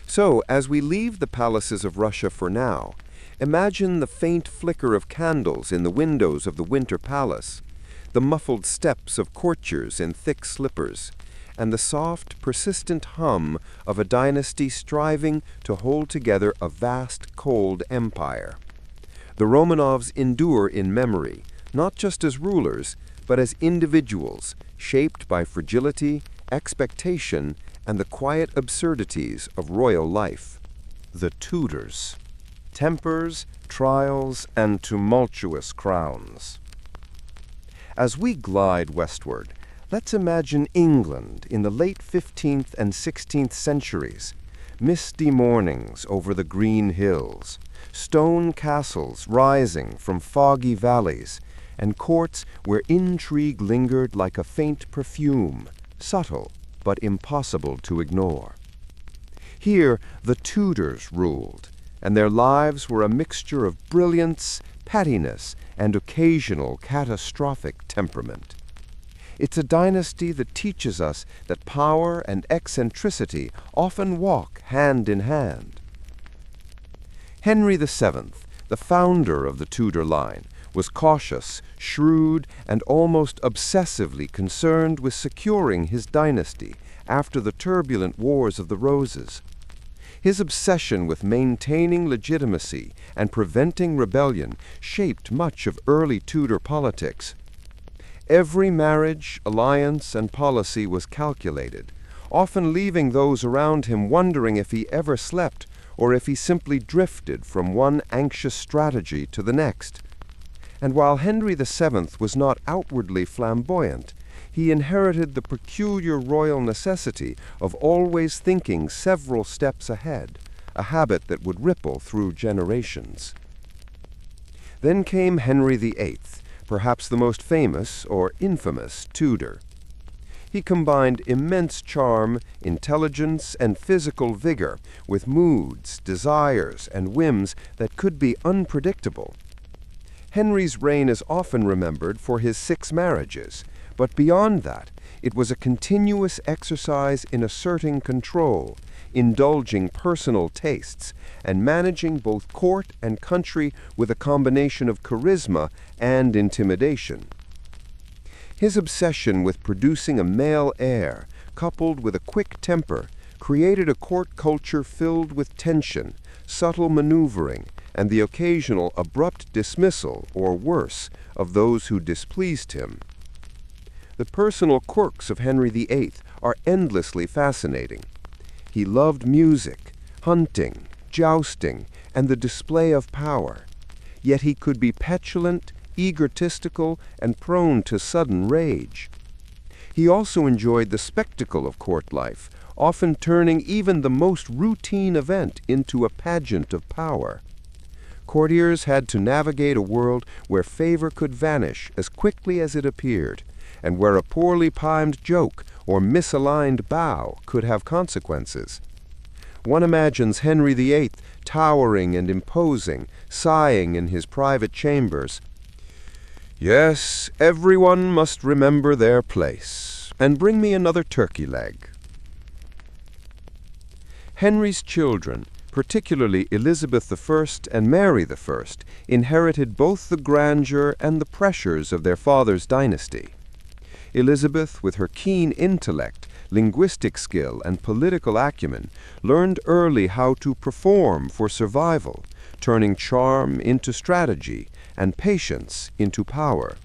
So, as we leave the palaces of Russia for now, imagine the faint flicker of candles in the windows of the Winter Palace, the muffled steps of courtiers in thick slippers, and the soft, persistent hum of a dynasty striving to hold together a vast, cold empire. The Romanovs endure in memory, not just as rulers, but as individuals, shaped by fragility, expectation, and the quiet absurdities of royal life. The Tudors. Tempers, trials, and tumultuous crowns. As we glide westward, let's imagine England in the late 15th and 16th centuries. Misty mornings over the green hills, stone castles rising from foggy valleys, and courts where intrigue lingered like a faint perfume, subtle but impossible to ignore. Here the Tudors ruled, and their lives were a mixture of brilliance, pettiness, and occasional catastrophic temperament. It's a dynasty that teaches us that power and eccentricity often walk hand in hand. Henry VII, the founder of the Tudor line, was cautious, shrewd, and almost obsessively concerned with securing his dynasty after the turbulent Wars of the Roses. His obsession with maintaining legitimacy and preventing rebellion shaped much of early Tudor politics. Every marriage, alliance, and policy was calculated, often leaving those around him wondering if he ever slept or if he simply drifted from one anxious strategy to the next. And while Henry VII was not outwardly flamboyant, he inherited the peculiar royal necessity of always thinking several steps ahead, a habit that would ripple through generations. Then came Henry VIII, perhaps the most famous or infamous Tudor. He combined immense charm, intelligence, and physical vigor with moods, desires, and whims that could be unpredictable. Henry's reign is often remembered for his 6 marriages, but beyond that, it was a continuous exercise in asserting control, indulging personal tastes, and managing both court and country with a combination of charisma and intimidation. His obsession with producing a male heir, coupled with a quick temper, created a court culture filled with tension, subtle maneuvering, and the occasional abrupt dismissal, or worse, of those who displeased him. The personal quirks of Henry VIII are endlessly fascinating. He loved music, hunting, jousting, and the display of power. Yet he could be petulant, egotistical, and prone to sudden rage. He also enjoyed the spectacle of court life, often turning even the most routine event into a pageant of power. Courtiers had to navigate a world where favor could vanish as quickly as it appeared, and where a poorly timed joke or misaligned bow could have consequences. One imagines Henry VIII towering and imposing, sighing in his private chambers, "Yes, everyone must remember their place, and bring me another turkey leg." Henry's children, particularly Elizabeth I and Mary I, inherited both the grandeur and the pressures of their father's dynasty. Elizabeth, with her keen intellect, linguistic skill, and political acumen, learned early how to perform for survival, turning charm into strategy and patience into power.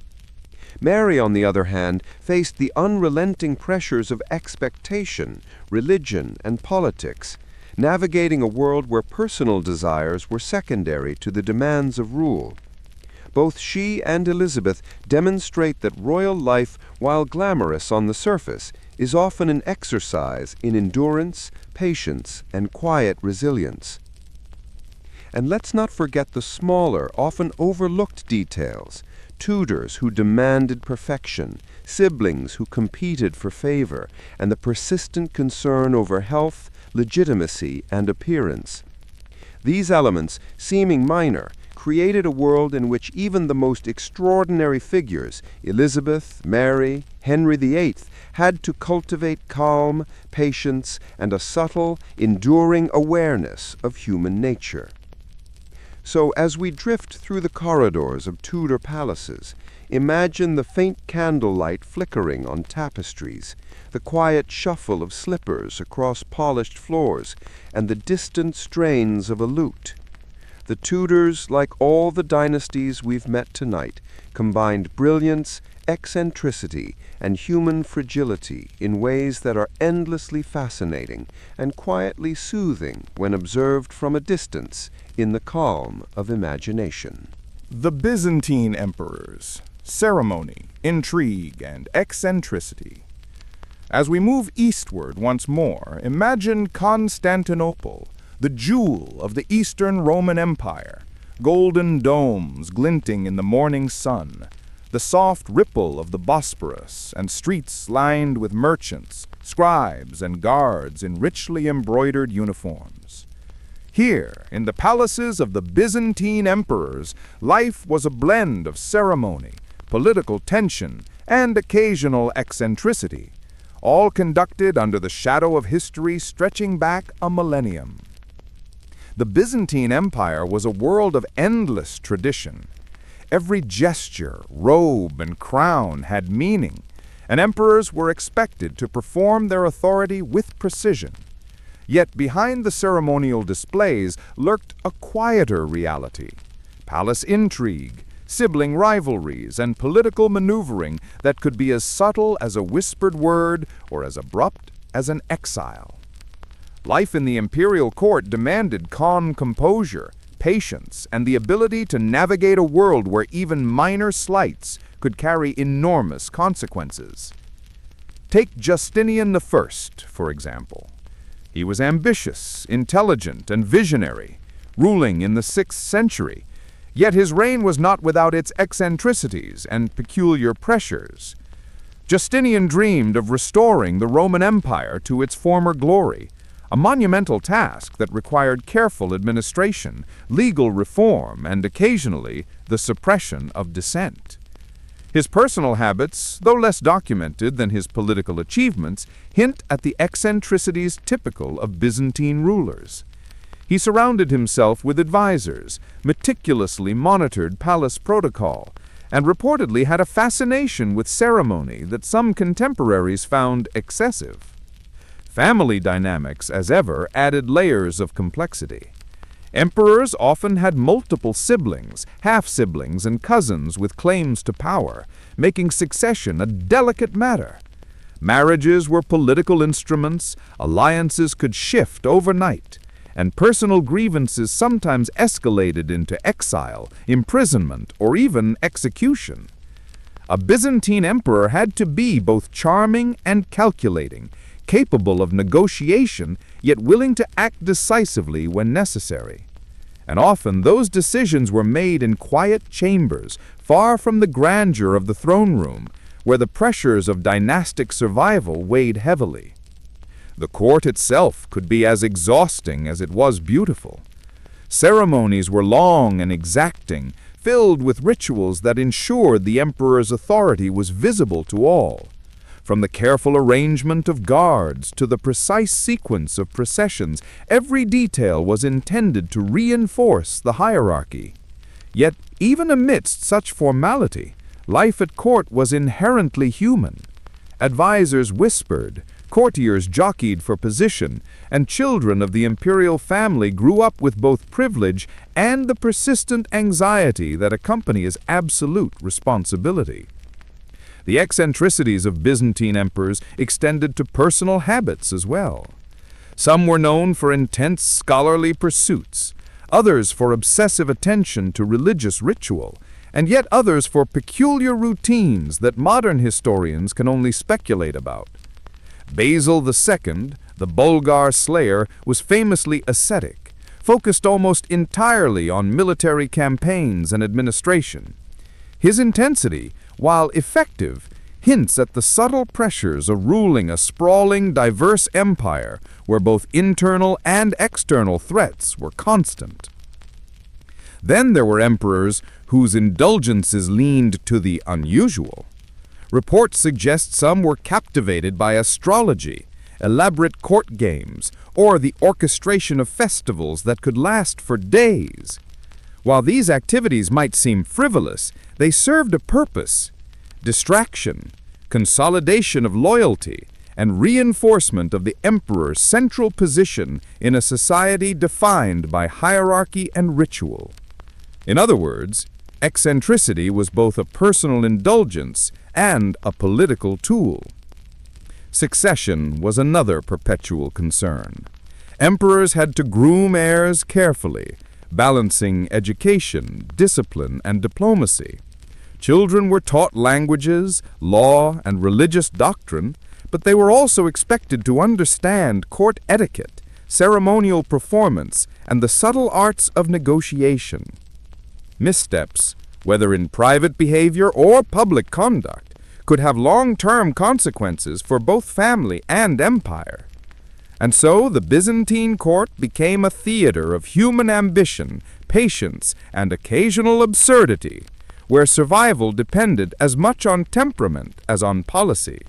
Mary, on the other hand, faced the unrelenting pressures of expectation, religion, and politics, navigating a world where personal desires were secondary to the demands of rule. Both she and Elizabeth demonstrate that royal life, while glamorous on the surface, is often an exercise in endurance, patience, and quiet resilience. And let's not forget the smaller, often overlooked details: tutors who demanded perfection, siblings who competed for favor, and the persistent concern over health, legitimacy, and appearance. These elements, seeming minor, created a world in which even the most extraordinary figures, Elizabeth, Mary, Henry VIII, had to cultivate calm, patience, and a subtle, enduring awareness of human nature. So as we drift through the corridors of Tudor palaces, imagine the faint candlelight flickering on tapestries, the quiet shuffle of slippers across polished floors, and the distant strains of a lute. The Tudors, like all the dynasties we've met tonight, combined brilliance, eccentricity, and human fragility in ways that are endlessly fascinating and quietly soothing when observed from a distance in the calm of imagination. The Byzantine emperors: ceremony, intrigue, and eccentricity. As we move eastward once more, imagine Constantinople, the jewel of the Eastern Roman Empire, golden domes glinting in the morning sun, the soft ripple of the Bosporus, and streets lined with merchants, scribes, and guards in richly embroidered uniforms. Here, in the palaces of the Byzantine emperors, life was a blend of ceremony, political tension, and occasional eccentricity, all conducted under the shadow of history stretching back a millennium. The Byzantine Empire was a world of endless tradition. Every gesture, robe, and crown had meaning, and emperors were expected to perform their authority with precision. Yet behind the ceremonial displays lurked a quieter reality: palace intrigue, sibling rivalries, and political maneuvering that could be as subtle as a whispered word or as abrupt as an exile. Life in the imperial court demanded calm composure, patience, and the ability to navigate a world where even minor slights could carry enormous consequences. Take Justinian I, for example. He was ambitious, intelligent, and visionary, ruling in the 6th century, yet his reign was not without its eccentricities and peculiar pressures. Justinian dreamed of restoring the Roman Empire to its former glory, a monumental task that required careful administration, legal reform, and occasionally the suppression of dissent. His personal habits, though less documented than his political achievements, hint at the eccentricities typical of Byzantine rulers. He surrounded himself with advisors, meticulously monitored palace protocol, and reportedly had a fascination with ceremony that some contemporaries found excessive. Family dynamics, as ever, added layers of complexity. Emperors often had multiple siblings, half-siblings, and cousins with claims to power, making succession a delicate matter. Marriages were political instruments, alliances could shift overnight, and personal grievances sometimes escalated into exile, imprisonment, or even execution. A Byzantine emperor had to be both charming and calculating, capable of negotiation, yet willing to act decisively when necessary. And often those decisions were made in quiet chambers, far from the grandeur of the throne room, where the pressures of dynastic survival weighed heavily. The court itself could be as exhausting as it was beautiful. Ceremonies were long and exacting, filled with rituals that ensured the emperor's authority was visible to all. From the careful arrangement of guards to the precise sequence of processions, every detail was intended to reinforce the hierarchy. Yet, even amidst such formality, life at court was inherently human. Advisors whispered, Courtiers jockeyed for position, and children of the imperial family grew up with both privilege and the persistent anxiety that accompanies absolute responsibility. The eccentricities of Byzantine emperors extended to personal habits as well. Some were known for intense scholarly pursuits, others for obsessive attention to religious ritual, and yet others for peculiar routines that modern historians can only speculate about. Basil II, the Bulgar slayer, was famously ascetic, focused almost entirely on military campaigns and administration. His intensity, while effective, hints at the subtle pressures of ruling a sprawling, diverse empire where both internal and external threats were constant. Then there were emperors whose indulgences leaned to the unusual. Reports suggest some were captivated by astrology, elaborate court games, or the orchestration of festivals that could last for days. While these activities might seem frivolous, they served a purpose: distraction, consolidation of loyalty, and reinforcement of the emperor's central position in a society defined by hierarchy and ritual. In other words, eccentricity was both a personal indulgence and a political tool. Succession was another perpetual concern. Emperors had to groom heirs carefully, balancing education, discipline, and diplomacy. Children were taught languages, law, and religious doctrine, but they were also expected to understand court etiquette, ceremonial performance, and the subtle arts of negotiation. Missteps, whether in private behavior or public conduct, could have long-term consequences for both family and empire. And so the Byzantine court became a theater of human ambition, patience, and occasional absurdity, where survival depended as much on temperament as on policy.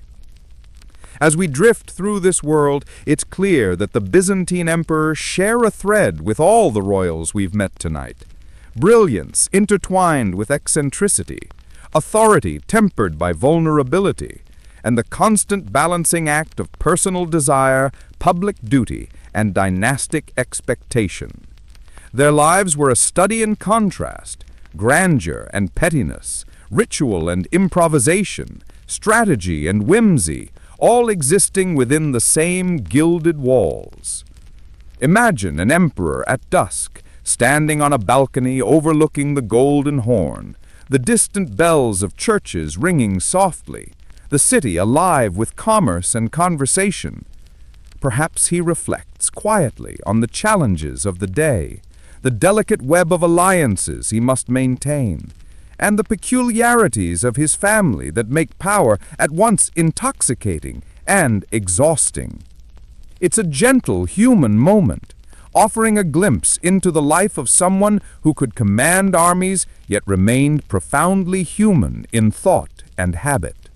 As we drift through this world, it's clear that the Byzantine emperors share a thread with all the royals we've met tonight. Brilliance intertwined with eccentricity, authority tempered by vulnerability, and the constant balancing act of personal desire, public duty, and dynastic expectation. Their lives were a study in contrast, grandeur and pettiness, ritual and improvisation, strategy and whimsy, all existing within the same gilded walls. Imagine an emperor at dusk, standing on a balcony overlooking the Golden Horn, the distant bells of churches ringing softly, the city alive with commerce and conversation. Perhaps he reflects quietly on the challenges of the day, the delicate web of alliances he must maintain, and the peculiarities of his family that make power at once intoxicating and exhausting. It's a gentle human moment, offering a glimpse into the life of someone who could command armies yet remained profoundly human in thought and habit.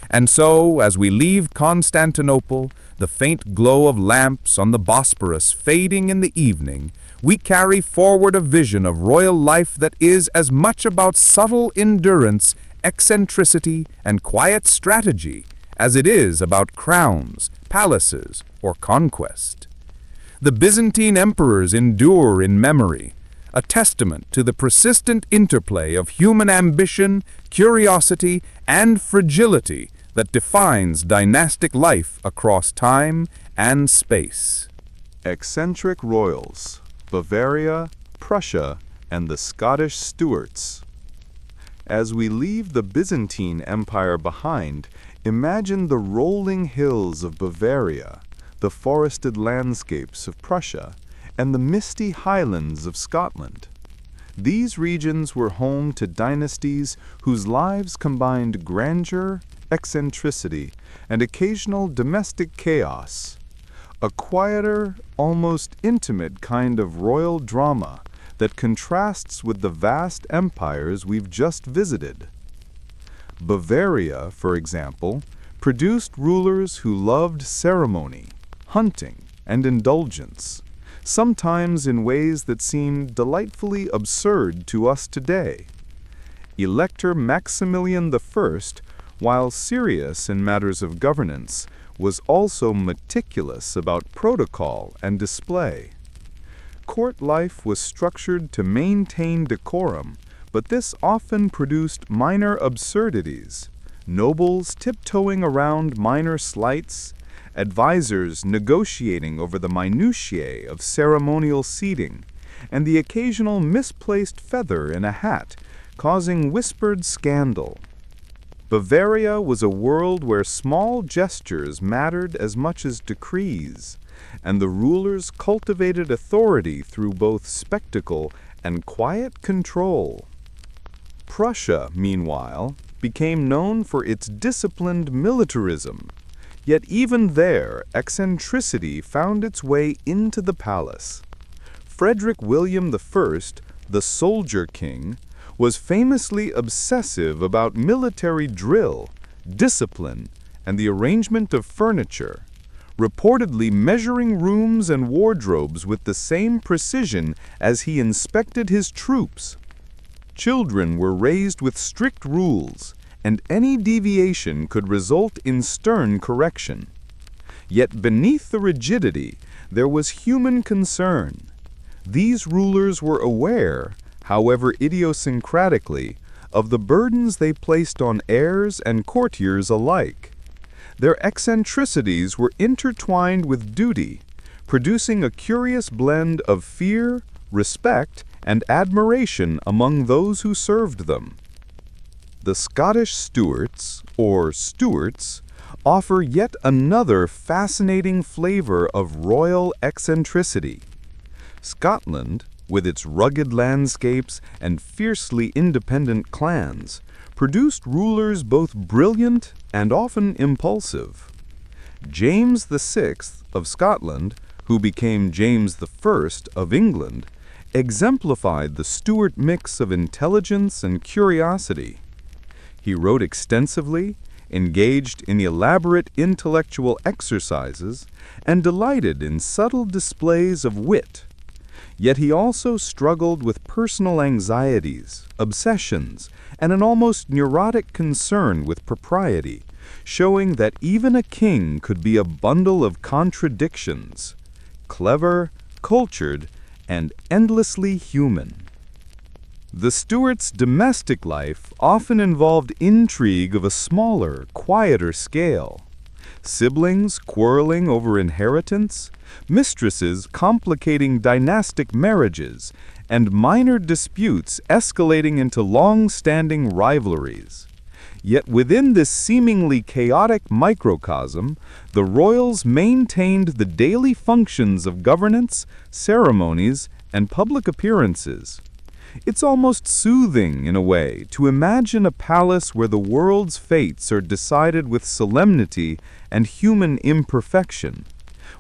And so, as we leave Constantinople, the faint glow of lamps on the Bosporus fading in the evening, we carry forward a vision of royal life that is as much about subtle endurance, eccentricity, and quiet strategy as it is about crowns, palaces, or conquest. The Byzantine emperors endure in memory, a testament to the persistent interplay of human ambition, curiosity, and fragility that defines dynastic life across time and space. Eccentric royals, Bavaria, Prussia, and the Scottish Stuarts. As we leave the Byzantine Empire behind, imagine the rolling hills of Bavaria, the forested landscapes of Prussia, and the misty highlands of Scotland. These regions were home to dynasties whose lives combined grandeur, eccentricity, and occasional domestic chaos. A quieter, almost intimate kind of royal drama that contrasts with the vast empires we've just visited. Bavaria, for example, produced rulers who loved ceremony, hunting, and indulgence, sometimes in ways that seem delightfully absurd to us today. Elector Maximilian I, while serious in matters of governance, was also meticulous about protocol and display. Court life was structured to maintain decorum, but this often produced minor absurdities, nobles tiptoeing around minor slights, advisors negotiating over the minutiae of ceremonial seating, and the occasional misplaced feather in a hat causing whispered scandal. Bavaria was a world where small gestures mattered as much as decrees, and the rulers cultivated authority through both spectacle and quiet control. Prussia, meanwhile, became known for its disciplined militarism, yet even there eccentricity found its way into the palace. Frederick William I, the soldier king, was famously obsessive about military drill, discipline, and the arrangement of furniture, reportedly measuring rooms and wardrobes with the same precision as he inspected his troops. Children were raised with strict rules, and any deviation could result in stern correction. Yet beneath the rigidity, there was human concern. These rulers were aware, however idiosyncratically, of the burdens they placed on heirs and courtiers alike. Their eccentricities were intertwined with duty, producing a curious blend of fear, respect, and admiration among those who served them. The Scottish Stuarts, or Stuarts, offer yet another fascinating flavor of royal eccentricity. Scotland, with its rugged landscapes and fiercely independent clans, produced rulers both brilliant and often impulsive. James VI of Scotland, who became James I of England, exemplified the Stuart mix of intelligence and curiosity. He wrote extensively, engaged in elaborate intellectual exercises, and delighted in subtle displays of wit. Yet he also struggled with personal anxieties, obsessions, and an almost neurotic concern with propriety, showing that even a king could be a bundle of contradictions, clever, cultured, and endlessly human. The Stuarts' domestic life often involved intrigue of a smaller, quieter scale. Siblings quarreling over inheritance, mistresses complicating dynastic marriages, and minor disputes escalating into long-standing rivalries. Yet within this seemingly chaotic microcosm, the royals maintained the daily functions of governance, ceremonies, and public appearances. It's almost soothing, in a way, to imagine a palace where the world's fates are decided with solemnity and human imperfection,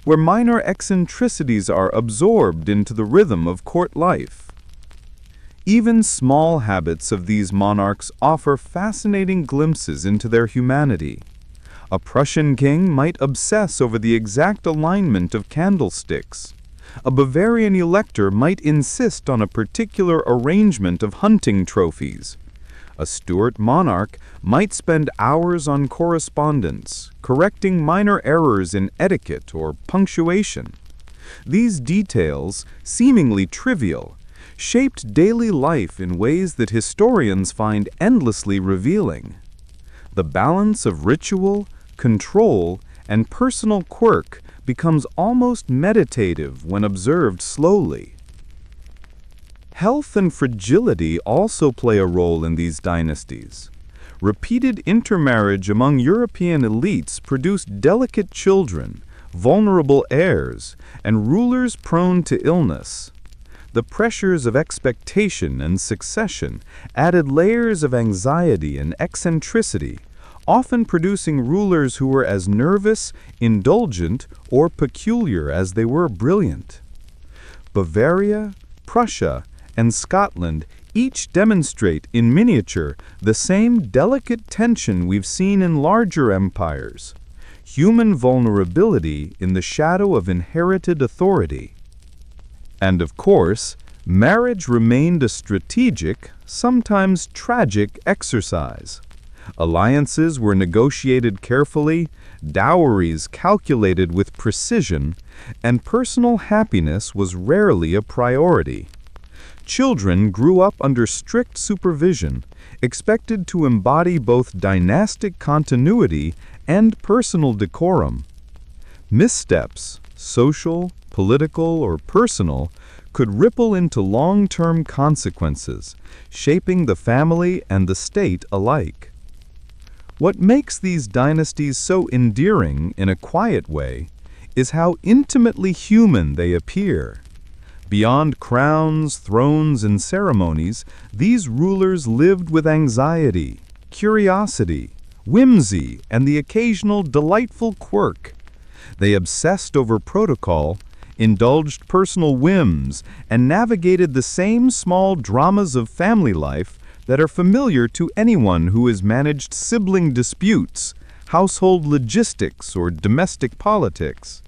where minor eccentricities are absorbed into the rhythm of court life. Even small habits of these monarchs offer fascinating glimpses into their humanity. A Prussian king might obsess over the exact alignment of candlesticks. A Bavarian elector might insist on a particular arrangement of hunting trophies. A Stuart monarch might spend hours on correspondence, correcting minor errors in etiquette or punctuation. These details, seemingly trivial, shaped daily life in ways that historians find endlessly revealing. The balance of ritual, control, and personal quirk becomes almost meditative when observed slowly. Health and fragility also play a role in these dynasties. Repeated intermarriage among European elites produced delicate children, vulnerable heirs, and rulers prone to illness. The pressures of expectation and succession added layers of anxiety and eccentricity, often producing rulers who were as nervous, indulgent, or peculiar as they were brilliant. Bavaria, Prussia, and Scotland each demonstrate in miniature the same delicate tension we've seen in larger empires: human vulnerability in the shadow of inherited authority. And of course, marriage remained a strategic, sometimes tragic exercise. Alliances were negotiated carefully, dowries calculated with precision, and personal happiness was rarely a priority. Children grew up under strict supervision, expected to embody both dynastic continuity and personal decorum. Missteps, social, political, or personal, could ripple into long-term consequences, shaping the family and the state alike. What makes these dynasties so endearing in a quiet way is how intimately human they appear. Beyond crowns, thrones, and ceremonies, these rulers lived with anxiety, curiosity, whimsy, and the occasional delightful quirk. They obsessed over protocol, indulged personal whims, and navigated the same small dramas of family life that are familiar to anyone who has managed sibling disputes, household logistics, or domestic politics.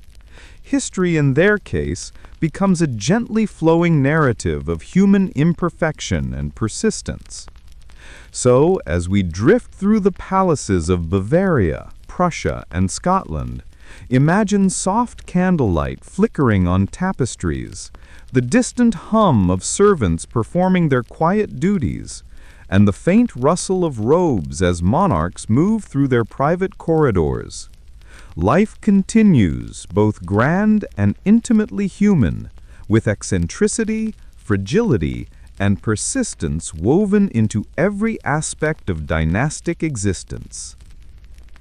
History, in their case, becomes a gently flowing narrative of human imperfection and persistence. So, as we drift through the palaces of Bavaria, Prussia, and Scotland, imagine soft candlelight flickering on tapestries, the distant hum of servants performing their quiet duties, and the faint rustle of robes as monarchs move through their private corridors. Life continues, both grand and intimately human, with eccentricity, fragility, and persistence woven into every aspect of dynastic existence.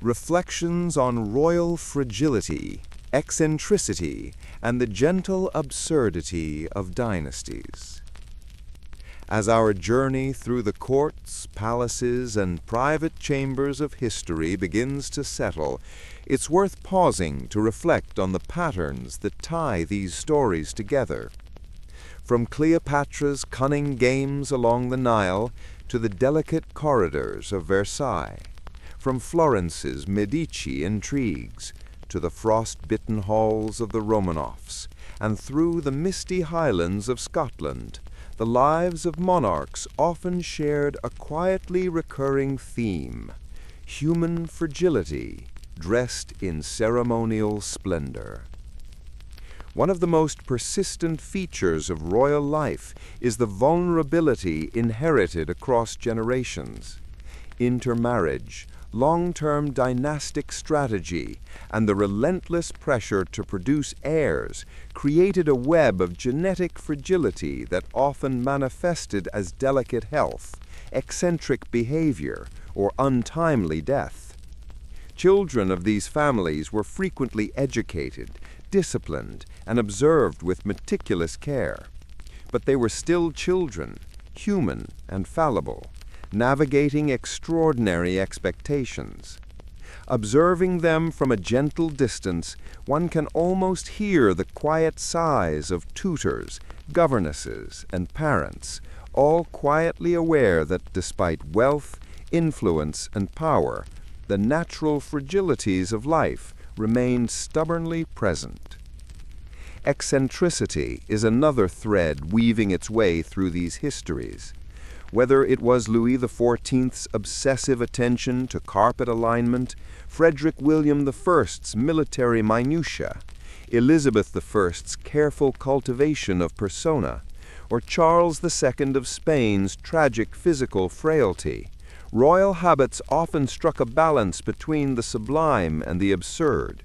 Reflections on royal fragility, eccentricity, and the gentle absurdity of dynasties. As our journey through the courts, palaces, and private chambers of history begins to settle, it's worth pausing to reflect on the patterns that tie these stories together. From Cleopatra's cunning games along the Nile to the delicate corridors of Versailles, from Florence's Medici intrigues to the frost-bitten halls of the Romanovs, and through the misty highlands of Scotland, the lives of monarchs often shared a quietly recurring theme: human fragility dressed in ceremonial splendor. One of the most persistent features of royal life is the vulnerability inherited across generations. Intermarriage, long-term dynastic strategy, and the relentless pressure to produce heirs created a web of genetic fragility that often manifested as delicate health, eccentric behavior, or untimely death. Children of these families were frequently educated, disciplined, and observed with meticulous care. But they were still children, human and fallible, navigating extraordinary expectations. Observing them from a gentle distance, one can almost hear the quiet sighs of tutors, governesses, and parents, all quietly aware that despite wealth, influence, and power, the natural fragilities of life remained stubbornly present. Eccentricity is another thread weaving its way through these histories. Whether it was Louis XIV's obsessive attention to carpet alignment, Frederick William I's military minutiae, Elizabeth I's careful cultivation of persona, or Charles II of Spain's tragic physical frailty, royal habits often struck a balance between the sublime and the absurd.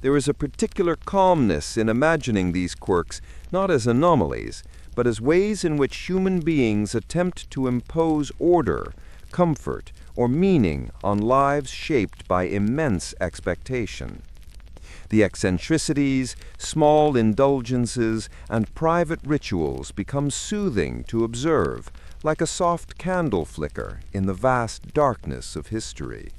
There is a particular calmness in imagining these quirks not as anomalies, but as ways in which human beings attempt to impose order, comfort, or meaning on lives shaped by immense expectation. The eccentricities, small indulgences, and private rituals become soothing to observe, like a soft candle flicker in the vast darkness of history.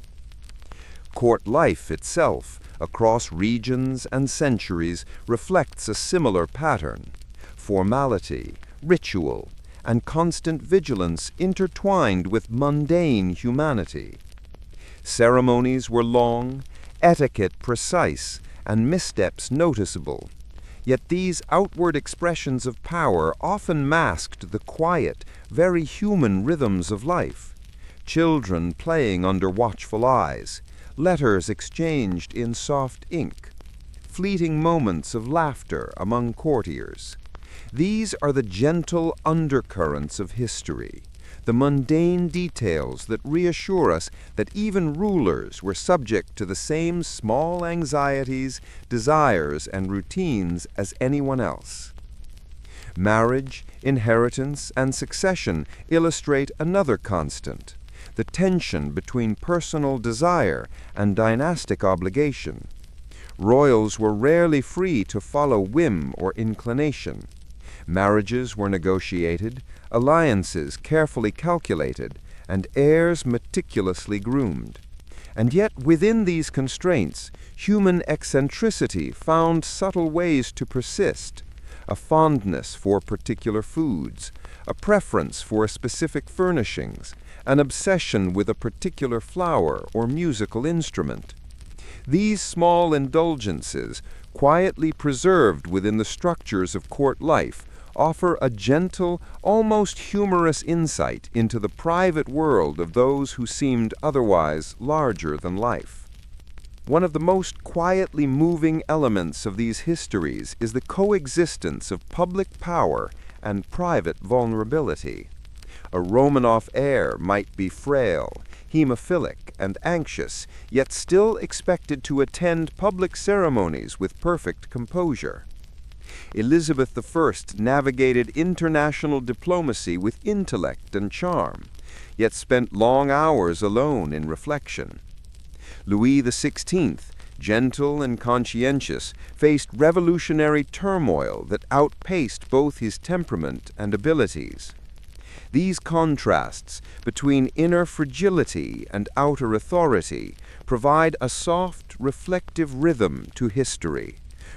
Court life itself, across regions and centuries, reflects a similar pattern. Formality, ritual, and constant vigilance intertwined with mundane humanity. Ceremonies were long, etiquette precise, and missteps noticeable. Yet these outward expressions of power often masked the quiet, very human rhythms of life. children playing under watchful eyes, letters exchanged in soft ink, fleeting moments of laughter among courtiers. These are the gentle undercurrents of history, the mundane details that reassure us that even rulers were subject to the same small anxieties, desires, and routines as anyone else. Marriage, inheritance, and succession illustrate another constant, the tension between personal desire and dynastic obligation. Royals were rarely free to follow whim or inclination. Marriages were negotiated, alliances carefully calculated, and heirs meticulously groomed. And yet within these constraints, human eccentricity found subtle ways to persist, a fondness for particular foods, a preference for specific furnishings, an obsession with a particular flower or musical instrument. These small indulgences, quietly preserved within the structures of court life, offer a gentle, almost humorous insight into the private world of those who seemed otherwise larger than life. One of the most quietly moving elements of these histories is the coexistence of public power and private vulnerability. A Romanov heir might be frail, hemophilic, and anxious, yet still expected to attend public ceremonies with perfect composure. Elizabeth I navigated international diplomacy with intellect and charm, yet spent long hours alone in reflection. Louis XVI, gentle and conscientious, faced revolutionary turmoil that outpaced both his temperament and abilities. These contrasts between inner fragility and outer authority provide a soft, reflective rhythm to history,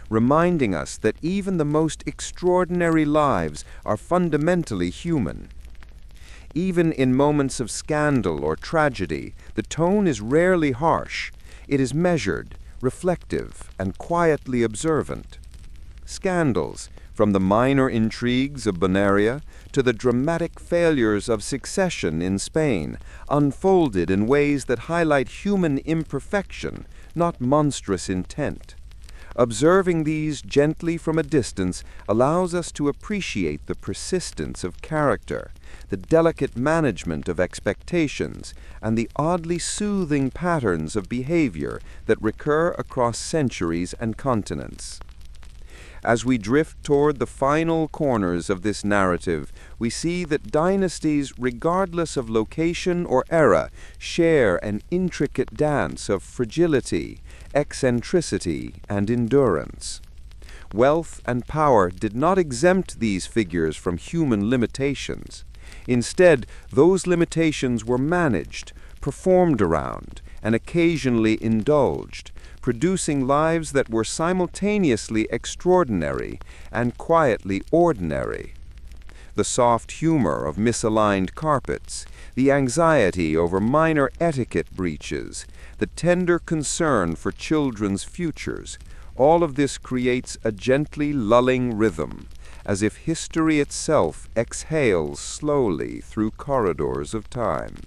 reminding us that even the most extraordinary lives are fundamentally human. Even in moments of scandal or tragedy, the tone is rarely harsh. It is measured, reflective, and quietly observant. Scandals, from the minor intrigues of Bonaria to the dramatic failures of succession in Spain, unfolded in ways that highlight human imperfection, not monstrous intent. Observing these gently from a distance allows us to appreciate the persistence of character, the delicate management of expectations, and the oddly soothing patterns of behavior that recur across centuries and continents. As we drift toward the final corners of this narrative, we see that dynasties, regardless of location or era, share an intricate dance of fragility, eccentricity, and endurance. Wealth and power did not exempt these figures from human limitations. Instead, those limitations were managed, performed around, and occasionally indulged, producing lives that were simultaneously extraordinary and quietly ordinary. The soft humor of misaligned carpets, the anxiety over minor etiquette breaches, the tender concern for children's futures, all of this creates a gently lulling rhythm, as if history itself exhales slowly through corridors of time.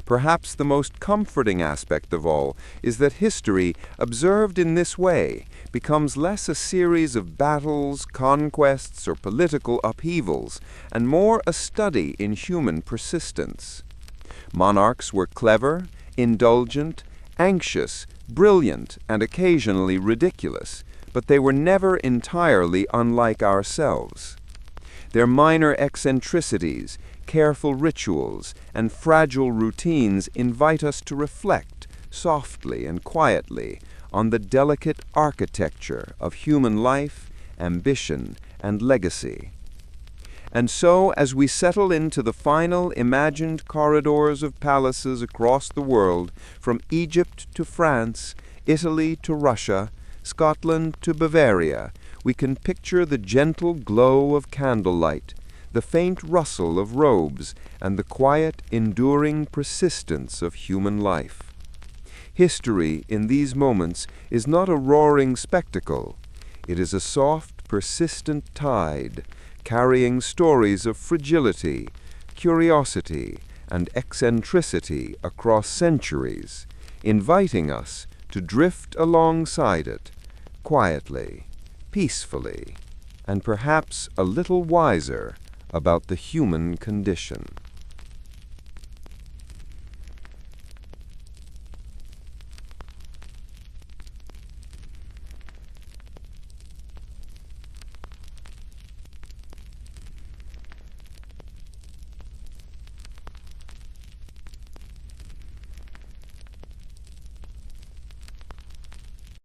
Perhaps the most comforting aspect of all is that history, observed in this way, becomes less a series of battles, conquests, or political upheavals, and more a study in human persistence. Monarchs were clever, indulgent, anxious, brilliant, and occasionally ridiculous, but they were never entirely unlike ourselves. Their minor eccentricities, careful rituals, and fragile routines invite us to reflect, softly and quietly, on the delicate architecture of human life, ambition, and legacy. And so, as we settle into the final imagined corridors of palaces across the world, from Egypt to France, Italy to Russia, Scotland to Bavaria, we can picture the gentle glow of candlelight, the faint rustle of robes, and the quiet, enduring persistence of human life. History, in these moments, is not a roaring spectacle. It is a soft, persistent tide, carrying stories of fragility, curiosity, and eccentricity across centuries, inviting us to drift alongside it, quietly, peacefully, and perhaps a little wiser about the human condition.